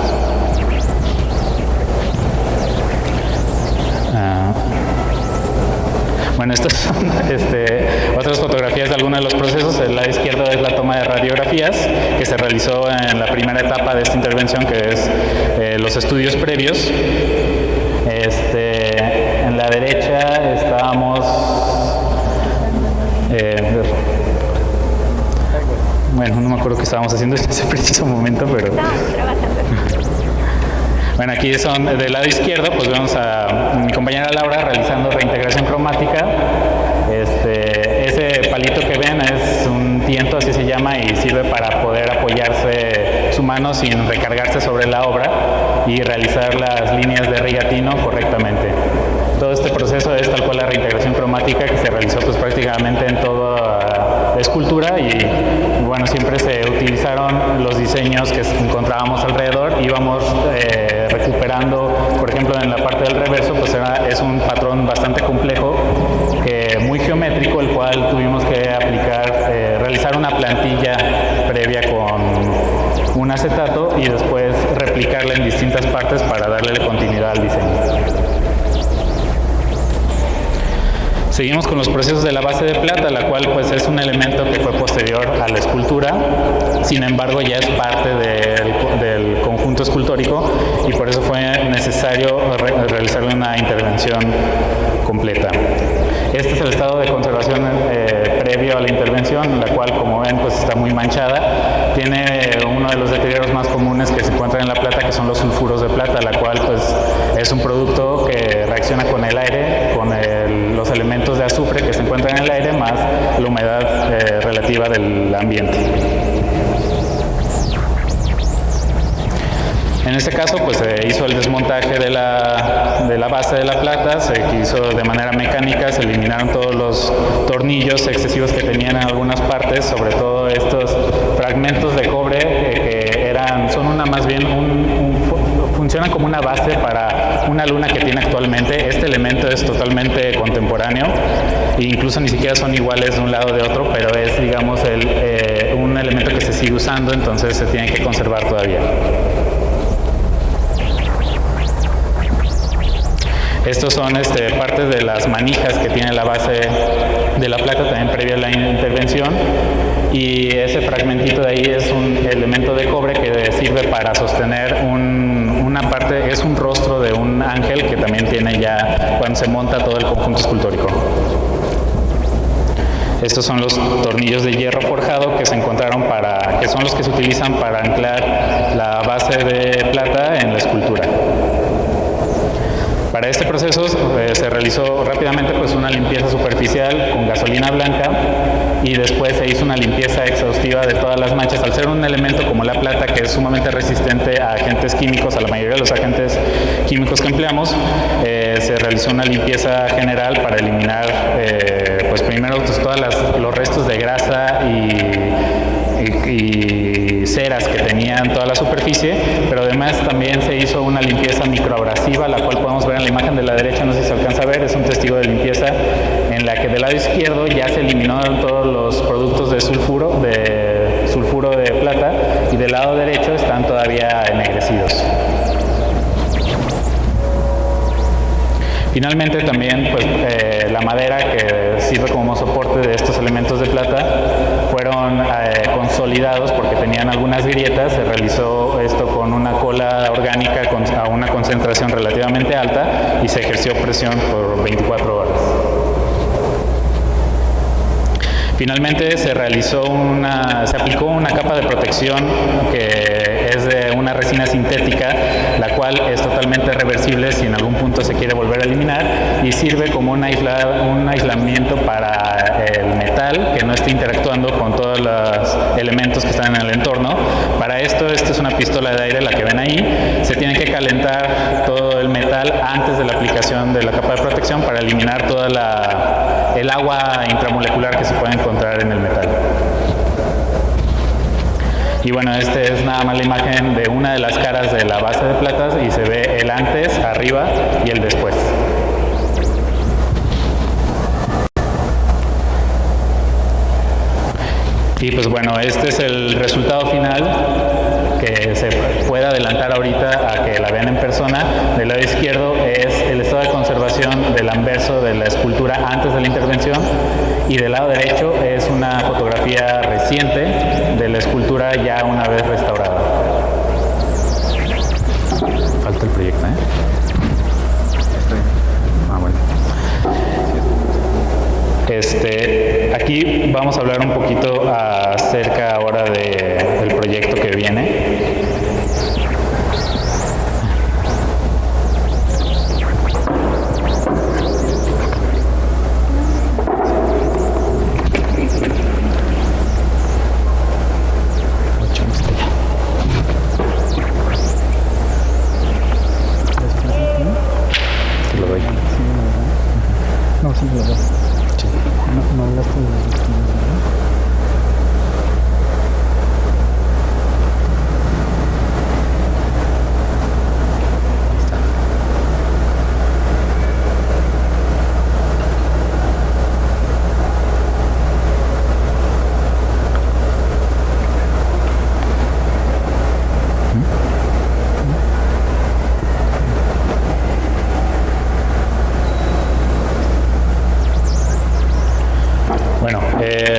Bueno, estas son otras fotografías de algunos de los procesos. El lado izquierdo es la toma de radiografías que se realizó en la primera etapa de esta intervención, que es los estudios previos. En la derecha estábamos... bueno, no me acuerdo qué estábamos haciendo en ese preciso momento, pero... Estábamos trabajando. Bueno, aquí son del lado izquierdo, pues vemos a mi compañera Laura realizando reintegración cromática. Ese palito que ven es un tiento, así se llama, y sirve para poder apoyarse su mano sin recargarse sobre la obra y realizar las líneas de rigatino correctamente. Todo este proceso es tal cual la reintegración cromática que se realizó pues prácticamente en toda la escultura, y bueno, siempre se utilizaron los diseños que encontrábamos alrededor. Íbamos recuperando, por ejemplo, en la parte del reverso, pues es un patrón bastante complejo, muy geométrico, el cual tuvimos que realizar una plantilla previa con un acetato y después replicarla en distintas partes para darle continuidad al diseño. Seguimos con los procesos de la base de plata, la cual pues es un elemento que fue posterior a la escultura, sin embargo ya es parte del conjunto escultórico, y por eso fue necesario realizar una intervención completa. Este es el estado de conservación previo a la intervención, la cual, como ven, pues está muy manchada. Tiene uno de los deterioros más comunes que se encuentran en la plata, que son los sulfuros de plata, la cual pues es un producto que reacciona con el aire, con los elementos de azufre que se encuentran en el aire, más la humedad relativa del ambiente. En este caso, pues se hizo el desmontaje de la base de la plata, se hizo de manera mecánica, se eliminaron todos los tornillos excesivos que tenían en algunas partes, sobre todo estos fragmentos de cobre que funcionan como una base para una luna que tiene actualmente. Este elemento es totalmente contemporáneo e incluso ni siquiera son iguales de un lado de otro, pero es, digamos, un elemento que se sigue usando, entonces se tiene que conservar todavía. Estos son partes de las manijas que tiene la base de la plata también previa a la intervención, y ese fragmentito de ahí es un elemento de cobre que sirve para sostener un una parte es un rostro de un ángel que también tiene ya cuando se monta todo el conjunto escultórico. Estos son los tornillos de hierro forjado que se encontraron que son los que se utilizan para anclar la base de plata en la escultura. Para este proceso se realizó rápidamente pues una limpieza superficial con gasolina blanca y después se hizo una limpieza exhaustiva de todas las manchas. Al ser un elemento como la plata que es sumamente resistente a agentes químicos, a la mayoría de los agentes químicos que empleamos, se realizó una limpieza general para eliminar pues primero pues, todos los restos de grasa y ceras que tenían toda la superficie, pero además también se hizo una limpieza microabrasiva, la cual podemos ver en la imagen de la derecha, no sé si se alcanza a ver, es un testigo de limpieza en la que del lado izquierdo ya se eliminaron todos los productos de sulfuro de plata y del lado derecho están todavía ennegrecidos. Finalmente también pues, la madera que sirve como soporte de estos elementos de plata fueron consolidados porque tenían algunas grietas. Se realizó esto con una cola orgánica a una concentración relativamente alta y se ejerció presión por 24 horas. Finalmente se aplicó una capa de protección que es de una resina sintética, la cual es totalmente reversible si en algún punto se quiere volver a eliminar y sirve como un aislamiento para el metal que no esté interactuando con todos los elementos que están en el entorno. Para esto, esta es una pistola de aire, la que ven ahí. Se tiene que calentar todo el metal antes de la aplicación de la capa de protección para eliminar toda el agua intramolecular que se puede encontrar en el metal. Y bueno, esta es nada más la imagen de una de las caras de la base de platas y se ve el antes, arriba y el después. Y pues bueno, este es el resultado final que se puede adelantar ahorita a que la vean en persona. Del lado izquierdo es el estado de conservación del anverso de la escultura antes de la intervención y del lado derecho es una fotografía reciente de la escultura ya una vez restaurada. Falta el proyecto, ¿eh? Bueno. Aquí vamos a hablar un poquito acerca ahora del proyecto que viene.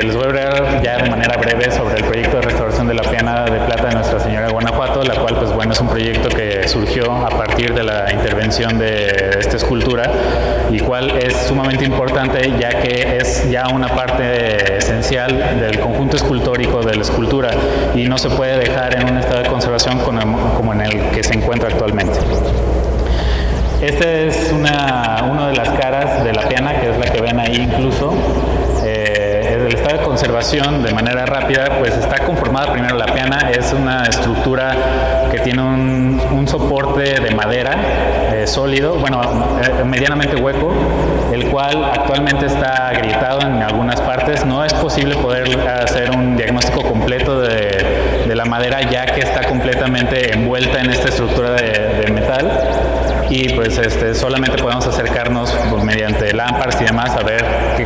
Les voy a hablar ya de manera breve sobre el proyecto de restauración de la piana de plata de Nuestra Señora de Guanajuato, la cual pues bueno es un proyecto que surgió a partir de la intervención de esta escultura y cual es sumamente importante ya que es ya una parte esencial del conjunto escultórico de la escultura y no se puede dejar en un estado de conservación como en el que se encuentra actualmente. Esta es una de las caras de la piana, que es la que ven ahí incluso. El estado de conservación de manera rápida pues está conformada primero la piana, es una estructura que tiene un soporte de madera sólido, bueno, medianamente hueco, el cual actualmente está agrietado en algunas partes. No es posible poder hacer un diagnóstico completo de la madera ya que está completamente envuelta en esta estructura de metal. Y pues solamente podemos acercarnos pues, mediante lámparas y demás a ver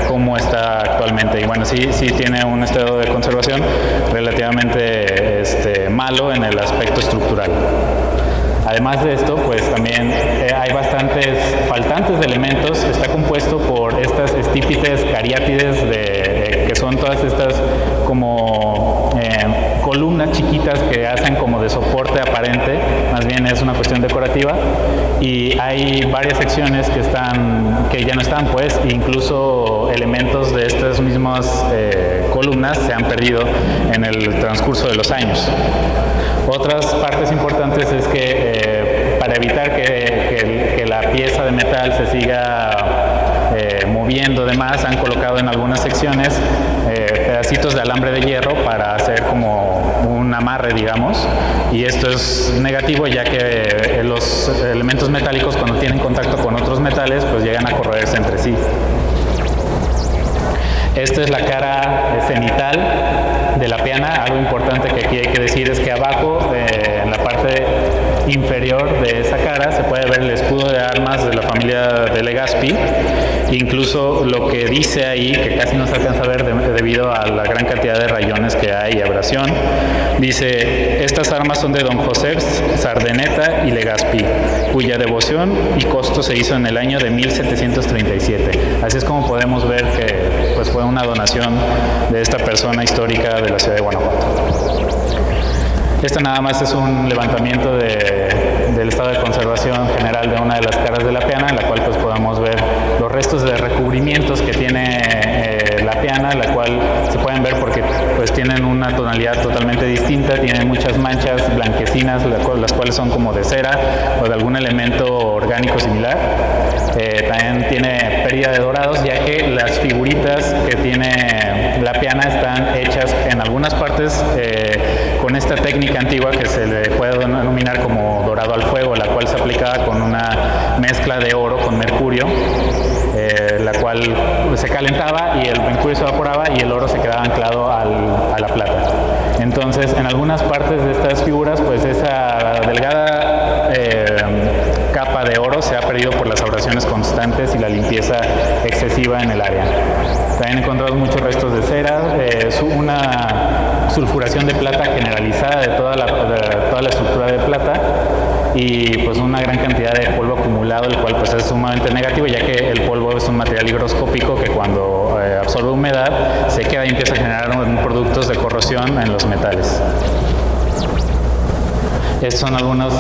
cómo está actualmente. Y bueno, sí tiene un estado de conservación relativamente malo en el aspecto estructural. Además de esto, pues también hay bastantes faltantes de elementos. Está compuesto por estas estípites cariátides que son todas estas como columnas chiquitas que hacen como de soporte aparente, más bien es una cuestión decorativa, y hay varias secciones que ya no están, pues, incluso elementos de estas mismas columnas se han perdido en el transcurso de los años. Otras partes importantes es que para evitar que la pieza de metal se siga moviendo demás, han colocado en algunas secciones pedacitos de alambre de hierro para hacer como un amarre, digamos, y esto es negativo ya que los elementos metálicos cuando tienen contacto con otros metales pues llegan a corroerse entre sí. Esta es la cara cenital de la piana. Algo importante que aquí hay que decir es que abajo, en la parte inferior de esa cara, se puede ver el escudo de armas de la familia de Legazpi. Incluso lo que dice ahí, que casi no se alcanza a ver debido a la gran cantidad de rayones que hay y abrasión, dice: estas armas son de don José Sardeneta y Legazpi, cuya devoción y costo se hizo en el año de 1737. Así es como podemos ver que pues, fue una donación de esta persona histórica de la ciudad de Guanajuato. Esto nada más es un levantamiento del estado de conservación general de una de las caras de la piana, en la cual pues podemos ver los restos de recubrimientos que tiene la piana, la cual se pueden ver porque pues tienen una tonalidad totalmente distinta, tienen muchas manchas blanquecinas, las cuales son como de cera o de algún elemento orgánico similar. También tiene pérdida de dorados, ya que las figuritas que tiene la piana están hechas en algunas partes con esta técnica antigua que se le puede denominar como dorado al fuego, la cual se aplicaba con una mezcla de oro con mercurio, la cual se calentaba y el mercurio se evaporaba y el oro se quedaba anclado a la plata. Entonces, en algunas partes de estas figuras, pues esa delgada capa de oro se ha perdido por las abrasiones constantes y la limpieza excesiva en el área. También encontramos muchos restos de cera, una sulfuración de plata generalizada de toda la estructura de plata y pues una gran cantidad de polvo acumulado, el cual pues es sumamente negativo, ya que el polvo es un material higroscópico que cuando absorbe humedad se queda y empieza a generar productos de corrosión en los metales. Estos son algunos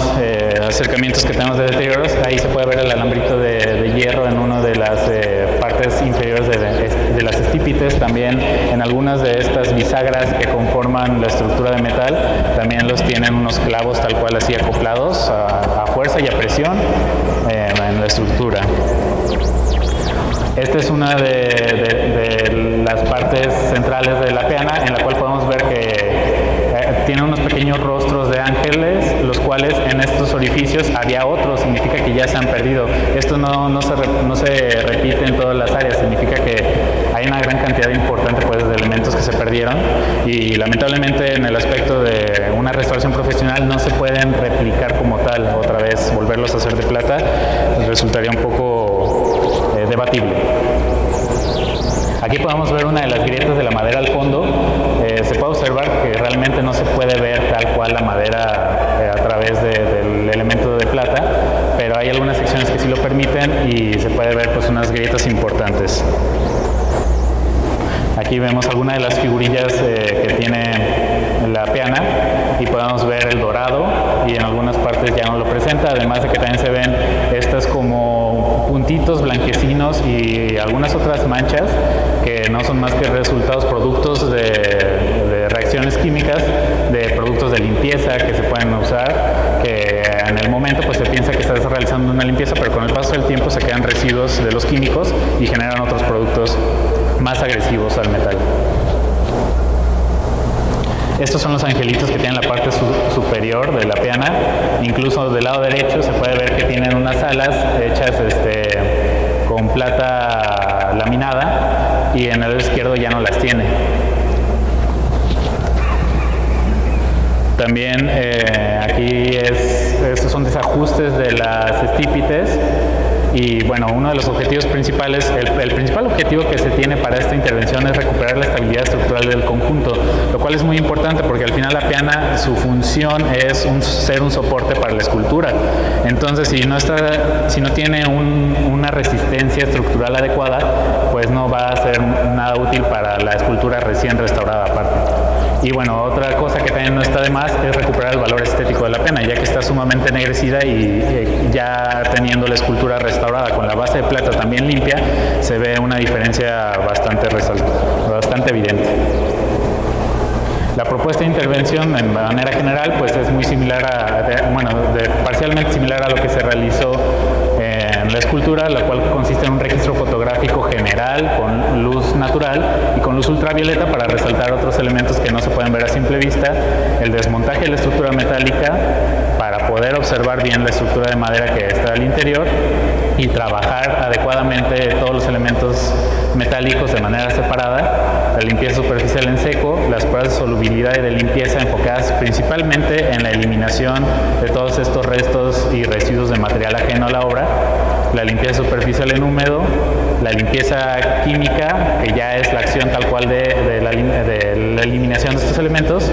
acercamientos que tenemos de deterioros. Ahí se puede ver el alambrito de hierro en una de las partes inferiores de las estípites. También en algunas de estas bisagras que conforman la estructura de metal, también los tienen unos clavos tal cual así acoplados a fuerza y a presión en la estructura. Esta es una de las partes centrales de la piana, en la cual podemos ver que tiene unos pequeños rostros de ángeles, los cuales en estos orificios había otros, significa que ya se han perdido. Esto no se repite en todas las áreas, significa que hay una gran cantidad importante pues, de elementos que se perdieron y lamentablemente en el aspecto de una restauración profesional no se pueden replicar como tal, otra vez volverlos a hacer de plata, resultaría un poco debatible. Aquí podemos ver una de las grietas de la madera al fondo. Se puede observar que realmente no se puede ver tal cual la madera a través del elemento de plata, pero hay algunas secciones que sí lo permiten y se puede ver pues, unas grietas importantes. Aquí vemos algunas de las figurillas que tiene la piana y podemos ver el dorado y en algunas partes ya no lo presenta, además de que también se ven estas como puntitos blanquecinos y algunas otras manchas que no son más que resultados productos de reacciones químicas, de productos de limpieza que se pueden usar, que en el momento pues se piensa que estás realizando una limpieza, pero con el paso del tiempo se quedan residuos de los químicos y generan otros productos más agresivos al metal. Estos son los angelitos que tienen la parte superior de la piana. Incluso del lado derecho se puede ver que tienen unas alas hechas con plata laminada y en el lado izquierdo ya no las tiene. También aquí estos son desajustes de las estípites. Y bueno, uno de los objetivos principales, el principal objetivo que se tiene para esta intervención es recuperar la estabilidad estructural del conjunto, lo cual es muy importante porque al final la piana, su función es ser un soporte para la escultura. Entonces, si no tiene una resistencia estructural adecuada, pues no va a ser nada útil para la escultura recién restaurada aparte. Y bueno, otra cosa que también no está de más es recuperar el valor estético de la pena, ya que está sumamente ennegrecida y ya teniendo la escultura restaurada con la base de plata también limpia, se ve una diferencia bastante evidente. La propuesta de intervención, en manera general, pues es muy similar parcialmente similar a lo que se realizó en la escultura, la cual consiste en un registro fotográfico general con luz natural y con luz ultravioleta para resaltar otros elementos que no se pueden ver a simple vista, el desmontaje de la estructura metálica para poder observar bien la estructura de madera que está al interior y trabajar adecuadamente todos los elementos metálicos de manera separada, la limpieza superficial en seco, las pruebas de solubilidad y de limpieza enfocadas principalmente en la eliminación de todos estos restos y residuos de material ajeno a la obra, la limpieza superficial en húmedo, la limpieza química, que ya es la acción tal cual de la eliminación de estos elementos,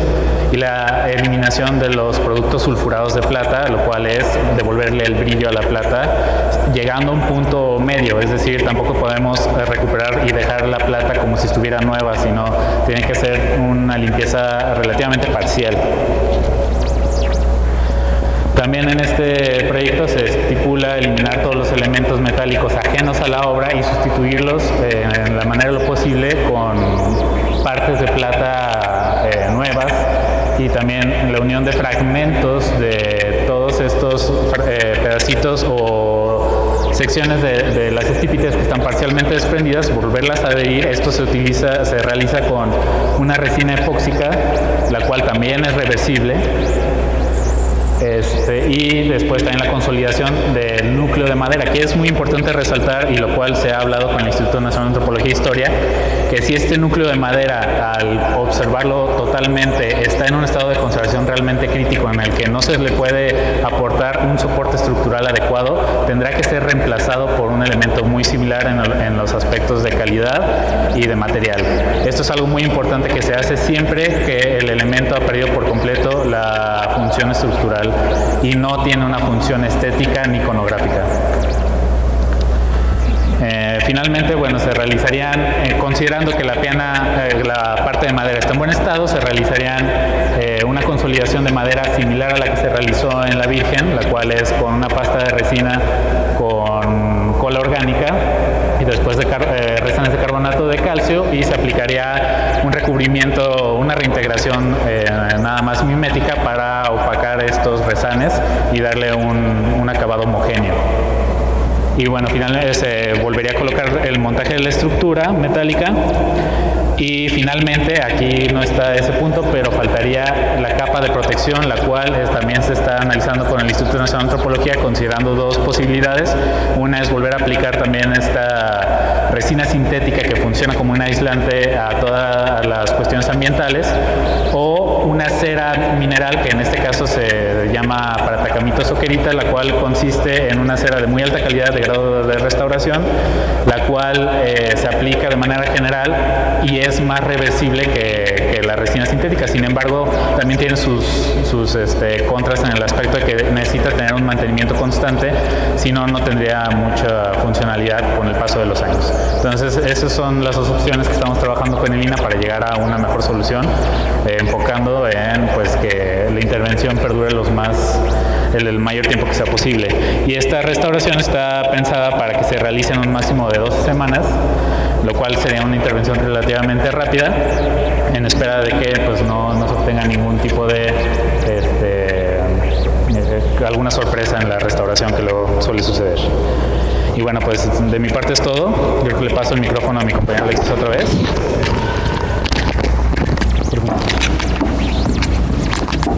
y la eliminación de los productos sulfurados de plata, lo cual es devolverle el brillo a la plata, llegando a un punto medio, es decir, tampoco podemos recuperar y dejar la plata como si estuviera nueva, sino tiene que ser una limpieza relativamente parcial. También en este proyecto se estipula eliminar todos los elementos metálicos ajenos a la obra y sustituirlos en la manera de lo posible con partes de plata nuevas, y también la unión de fragmentos de todos estos pedacitos o secciones de las estípites que están parcialmente desprendidas, volverlas a adherir. Esto se realiza con una resina epóxica, la cual también es reversible. Y después también la consolidación del núcleo de madera, que es muy importante resaltar, y lo cual se ha hablado con el Instituto Nacional de Antropología e Historia, que si este núcleo de madera, al observarlo totalmente, está en un estado de conservación realmente crítico en el que no se le puede aportar un soporte estructural adecuado, tendrá que ser reemplazado por un elemento muy similar en los aspectos de calidad y de material. Esto es algo muy importante que se hace siempre que el elemento ha perdido por completo la función estructural y no tiene una función estética ni iconográfica. Finalmente, bueno, se realizarían, considerando que la parte de madera está en buen estado, se realizarían una consolidación de madera similar a la que se realizó en la Virgen, la cual es con una pasta de resina con cola orgánica y después de resanes de carbonato de calcio, y se aplicaría un recubrimiento, una reintegración nada más mimética para opacar estos resanes y darle un acabado homogéneo. Y bueno, finalmente se volvería a colocar el montaje de la estructura metálica, y finalmente aquí no está ese punto, pero faltaría la capa de protección, la cual también se está analizando con el Instituto Nacional de Antropología, considerando dos posibilidades. Una es volver a aplicar también esta resina sintética que funciona como un aislante a todas las cuestiones ambientales, o una cera mineral que en este caso se llama Paratacamito soquerita, la cual consiste en una cera de muy alta calidad de grado de restauración, la cual se aplica de manera general y es más reversible que la resina sintética. Sin embargo, también tiene sus contras en el aspecto de que necesita tener un mantenimiento constante, si no, no tendría mucha funcionalidad con el paso de los años. Entonces, esas son las dos opciones que estamos trabajando con el INA para llegar a una mejor solución, enfocando en pues que la intervención perdure el mayor tiempo que sea posible. Y esta restauración está pensada para que se realice en un máximo de 12 semanas, lo cual sería una intervención relativamente rápida, en espera de que pues no se obtenga ningún tipo de alguna sorpresa en la restauración, que luego suele suceder. Y bueno, pues de mi parte es todo. Yo creo que le paso el micrófono a mi compañero Alexis otra vez.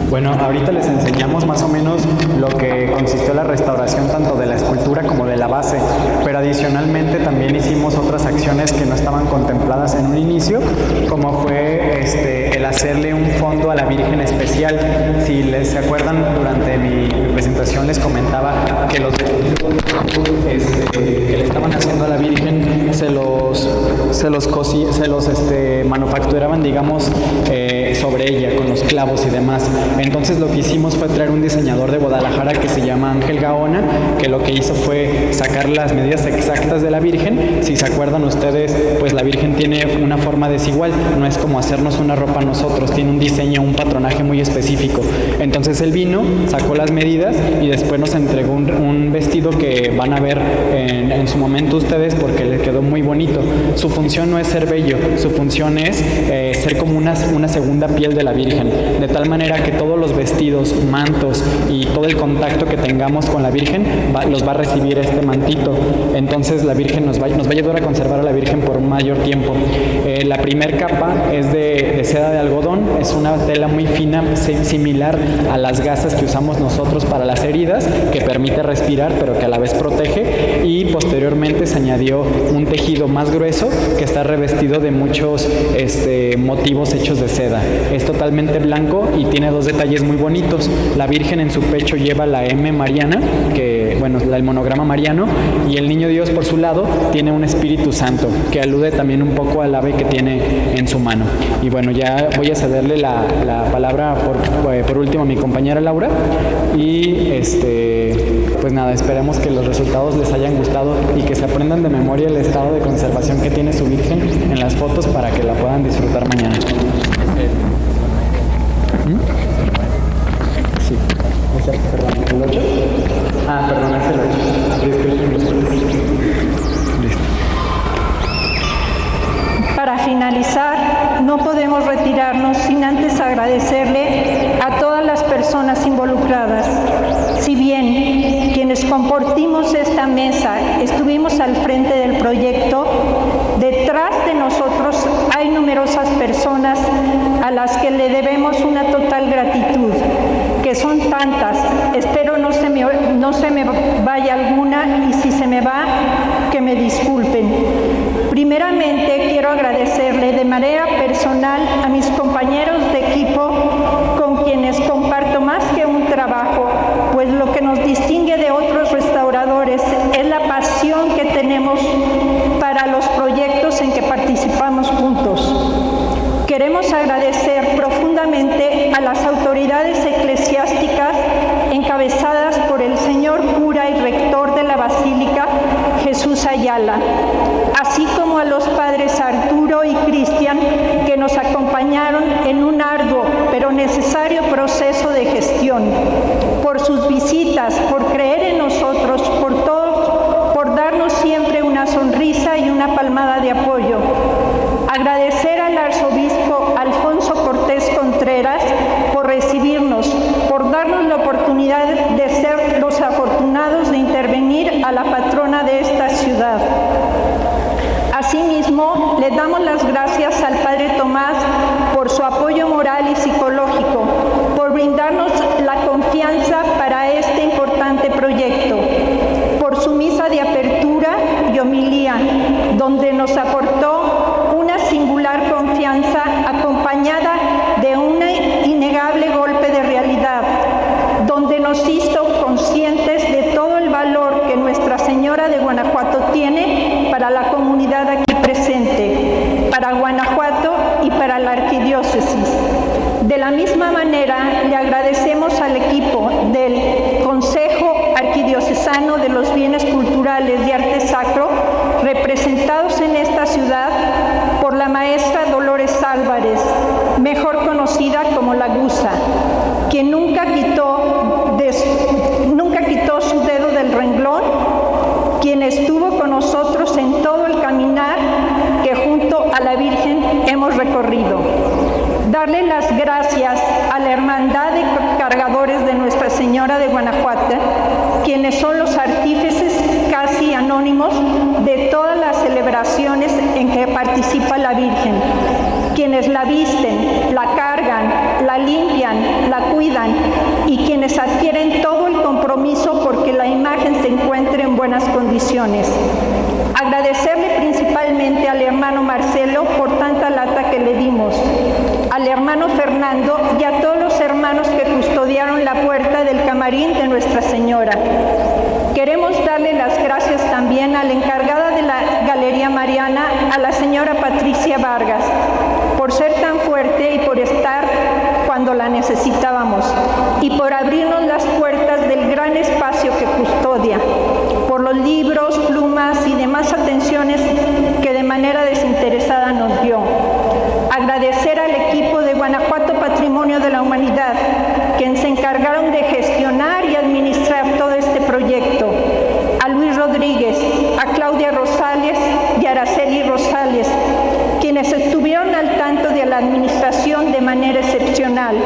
Bueno, ahorita les enseñamos más o menos lo que consistió la restauración tanto de la escultura como de la base, pero adicionalmente también hicimos otras acciones que no estaban contempladas en un inicio, como fue el hacerle un fondo a la Virgen especial. Si se acuerdan, durante mi presentación les comentaba que los vestidos que le estaban haciendo a la Virgen se los manufacturaban, digamos, sobre ella, con los clavos y demás. Entonces lo que hicimos fue traer un diseñador de Guadalajara que se llama Ángel Gaona, que lo que hizo fue sacar las medidas exactas de la Virgen. Si se acuerdan ustedes, pues la Virgen tiene una forma desigual, no es como hacernos una ropa nosotros, tiene un diseño, un patronaje muy específico. Entonces él vino, sacó las medidas y después nos entregó un vestido que van a ver en su momento ustedes, porque le quedó muy bonito. Su función no es ser bello, su función es ser como una segunda piel de la Virgen, de tal manera que todos los vestidos, mantos y todo el contacto que tengamos con la Virgen los va a recibir este mantito. Entonces la Virgen nos va a ayudar a conservar a la Virgen por un mayor tiempo. La primer capa es de seda de algodón, es una tela muy fina, similar a las gasas que usamos nosotros para las heridas, que permite respirar pero que a la vez protege, y posteriormente se añadió un tejido más grueso que está revestido de muchos motivos hechos de seda. Es totalmente blanco y tiene dos detalles muy bonitos. La Virgen en su pecho lleva la M mariana, el monograma mariano, y el Niño Dios por su lado tiene un Espíritu Santo, que alude también un poco al ave que tiene en su mano. Y bueno, ya voy a cederle la palabra por último a mi compañera Laura, y pues nada, esperemos que los resultados les hayan gustado y que se aprendan de memoria el estado de conservación que tiene su Virgen en las fotos para que la puedan disfrutar mañana. Sí, perdón, ¿el 8? Ah, perdón, es el 8. Listo. Para finalizar, no podemos retirarnos sin antes agradecerle a todas las personas involucradas. Si bien quienes compartimos esta mesa estuvimos al frente del proyecto, detrás de nosotros hay numerosas personas a las que le debemos una total gratitud, que son tantas. Espero no se me vaya alguna, y si se me va, que me disculpen. Primeramente, quiero agradecerle de manera personal a mis compañeros de equipo con quienes comparto más que un trabajo, pues lo que nos distingue de otros restauradores es la pasión que tenemos para los proyectos en que participamos juntos. Queremos agradecer profundamente a las autoridades eclesiásticas encabezadas por el señor cura y rector de la Basílica, Jesús Ayala, así como a los padres Arturo y Cristian, que nos acompañaron en un arduo pero necesario proceso de gestión, por sus visitas, por creer en nosotros, por darnos siempre una sonrisa y una palmada de apoyo. Agradecer al arzobispo Alfonso Cortés Contreras por recibirnos, por darnos la oportunidad de ser los afortunados de intervenir a la patrona de esta ciudad. Asimismo, le damos las gracias al Padre Tomás por su apoyo moral y psicológico, por brindarnos la confianza para este importante proyecto, por su misa de apertura y homilía, donde nos aportó una singular confianza acompañada de un innegable golpe de realidad, donde nos hizo conscientes de todo el valor que Nuestra Señora de Guanajuato tiene para la comunidad aquí presente, para Guanajuato y para la arquidiócesis. De la misma manera, le agradecemos al equipo del Consejo Arquidiocesano de los Bienes Culturales de Arte Sacro, representados en esta ciudad por la maestra Dolores Álvarez, mejor conocida como La Gusa, quien nunca quitó su dedo del renglón, quien estuvo con nosotros en todo el caminar que junto a la Virgen hemos recorrido. Darle las gracias a la Hermandad de Cargadores de Nuestra Señora de Guanajuato, quienes son los artífices casi anónimos de todas las celebraciones en que participa la Virgen, quienes la visten, la cargan, la limpian, la cuidan, y quienes adquieren todo el compromiso porque la imagen se encuentre en buenas condiciones. Agradecerle principalmente al hermano Marcelo por tanta lata que le dimos, al hermano Fernando y a todos los hermanos que custodiaron la puerta del camarín de Nuestra Señora. Queremos darle las gracias también a la encargada de la Galería Mariana, a la señora Patricia Vargas, por ser tan fuerte y por estar cuando la necesitábamos, y por abrirnos las puertas del gran espacio que custodia, por los libros, plumas y demás atenciones que de manera desinteresada nos dio. Agradecer al equipo de Guanajuato Patrimonio de la Humanidad, quienes se encargaron de gestionar y administrar todo este proyecto, a Luis Rodríguez, a Claudia Rosales y a Araceli Rosales, quienes estuvieron al tanto de la administración de manera excepcional.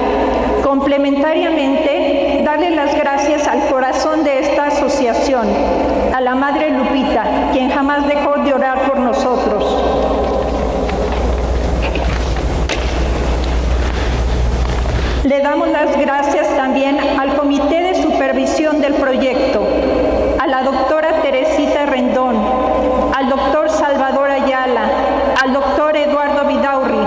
Complementariamente, darle las gracias al corazón de esta asociación, a la Madre Lupita, quien jamás dejó de orar por nosotros. Le damos las gracias también al Comité de Supervisión del proyecto, a la doctora Teresita Rendón, al doctor Salvador Ayala, al doctor Eduardo Vidaurri,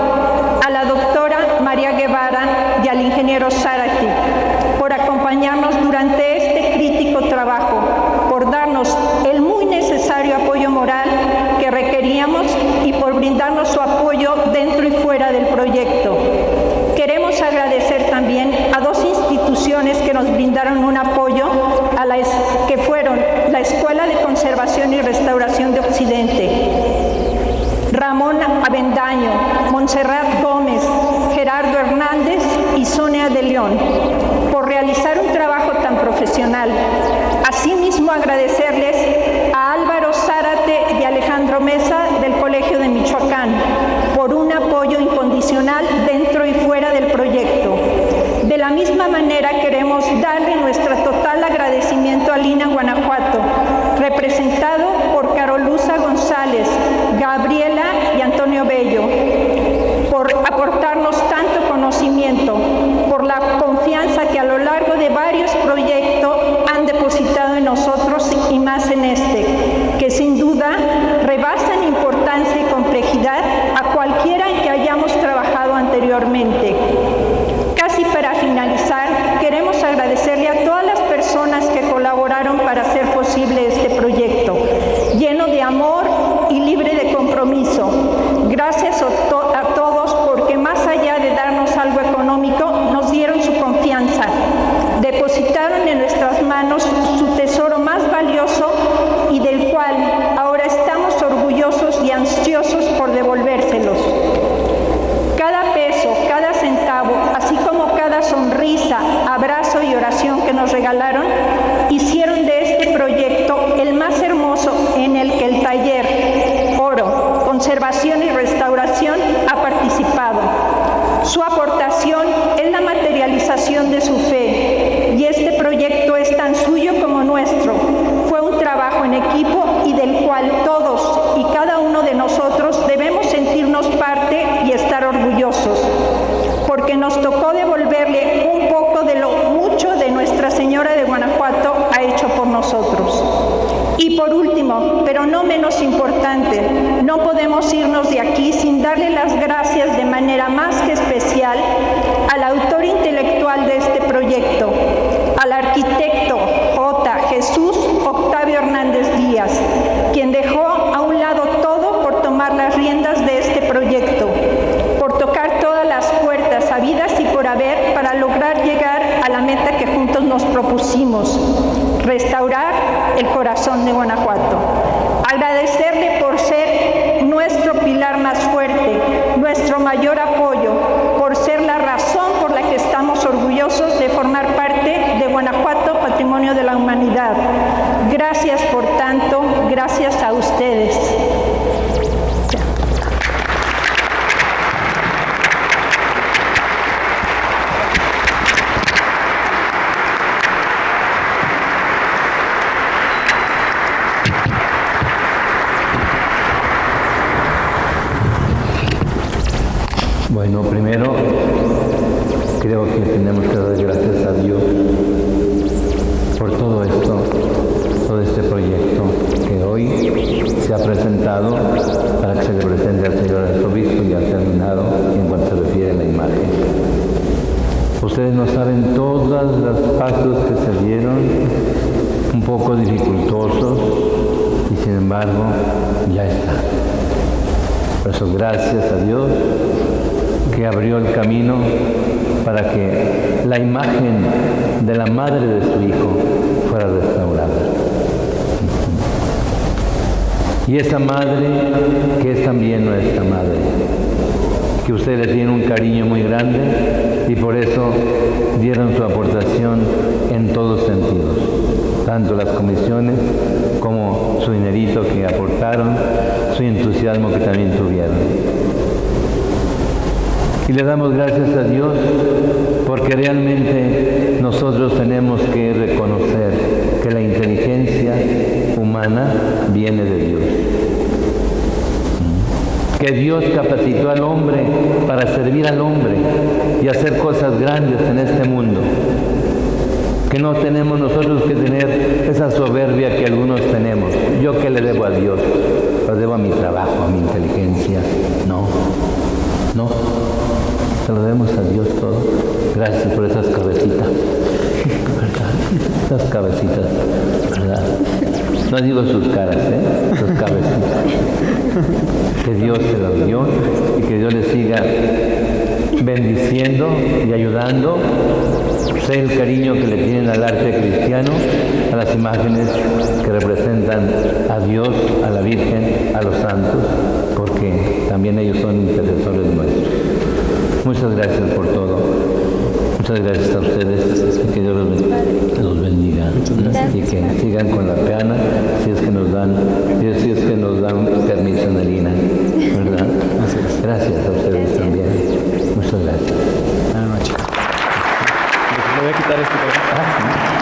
a la doctora María Guevara y al ingeniero Zárate, por acompañarnos durante este crítico trabajo, por darnos el muy necesario apoyo moral que requeríamos y por brindarnos su apoyo dentro y fuera del proyecto. Queremos agradecer también a dos instituciones que nos brindaron un apoyo, que fueron la Escuela de Conservación y Restauración de Occidente, Ramón Avendaño, Montserrat Gómez, Gerardo Hernández y Sonia de León, por realizar un trabajo tan profesional. Asimismo, agradecerles a Álvaro Zárate y Alejandro Mesa del Colegio de Michoacán por un apoyo incondicional dentro y fuera del proyecto. De la misma manera, queremos darle nuestro total agradecimiento a Lina Guanajuato, representado por Caroluza González, Gabriela y Antonio Bello, por aportarnos tanto conocimiento, por la confianza que a lo largo de varios proyectos han depositado en nosotros y más en este, que sin duda rebasa en importancia y complejidad a cualquiera en que hayamos trabajado anteriormente. Casi para finalizar, queremos agradecerle a todas las personas que colaboraron para hacer posible este proyecto, lleno de amor y libre de compromiso. Gracias a todos porque más allá de darnos algo económico, nos dieron su confianza, depositaron en nuestras manos su tesoro más valioso y del cual ahora estamos orgullosos y ansiosos por devolvérselos. Cada peso, cada centavo, así como cada sonrisa, abrazo y oración que nos regalaron, hicieron de este proyecto el más hermoso en el que el taller Oro, Conservación y Restauración ha participado. Su aportación es la materialización de su fe y este proyecto es tan suyo como nuestro. Fue un trabajo en equipo y del cual todos y cada uno de nosotros debemos sentirnos parte y estar orgullosos, porque nos tocó devolverle un poco de lo mucho de Nuestra Señora de Guanajuato ha hecho por nosotros. Y por último, pero no menos importante, no podemos irnos de aquí sin darle las gracias de manera más que especial al autor intelectual de este proyecto, al arquitecto J. Jesús Octavio Hernández Díaz, quien dejó a un lado todo por tomar las riendas de este proyecto, por tocar todas las puertas habidas y por haber para lograr llegar a la meta que juntos nos propusimos: restaurar el corazón de Guanajuato. Agradecerle por ser nuestro pilar más fuerte, nuestro mayor apoyo, por ser la razón por la que estamos orgullosos de formar parte de Guanajuato Patrimonio de la Humanidad. Gracias por tanto, gracias a ustedes. Bueno, primero creo que tenemos que dar gracias a Dios por todo esto, todo este proyecto que hoy se ha presentado para que se le presente al señor arzobispo y ha terminado en cuanto se refiere a la imagen. Ustedes no saben todos los pasos que se dieron un poco dificultosos y sin embargo ya está. Por eso gracias a Dios que abrió el camino para que la imagen de la madre de su hijo fuera restaurada. Y esa madre que es también nuestra madre, que ustedes le tienen un cariño muy grande y por eso dieron su aportación en todos sentidos, tanto las comisiones como su dinerito que aportaron, su entusiasmo que también tuvieron. Y le damos gracias a Dios porque realmente nosotros tenemos que reconocer que la inteligencia humana viene de Dios. Que Dios capacitó al hombre para servir al hombre y hacer cosas grandes en este mundo. Que no tenemos nosotros que tener esa soberbia que algunos tenemos. ¿Yo qué le debo a Dios? ¿Lo debo a mi trabajo, a mi inteligencia? No. Se lo debemos a Dios todo. Gracias por esas cabecitas. ¿Verdad? Esas cabecitas, ¿verdad? No digo sus caras, sus cabecitas. Que Dios se las dio y que Dios les siga bendiciendo y ayudando. Sé el cariño que le tienen al arte cristiano, a las imágenes que representan a Dios, a la Virgen, a los santos, porque también ellos son intercesores nuestros. Muchas gracias por todo. Muchas gracias a ustedes y que Dios los bendiga y que sigan con la peana si es que nos dan permiso, Narina, ¿verdad? Gracias a ustedes también. Muchas gracias. Buenas noches. Le voy a quitar este.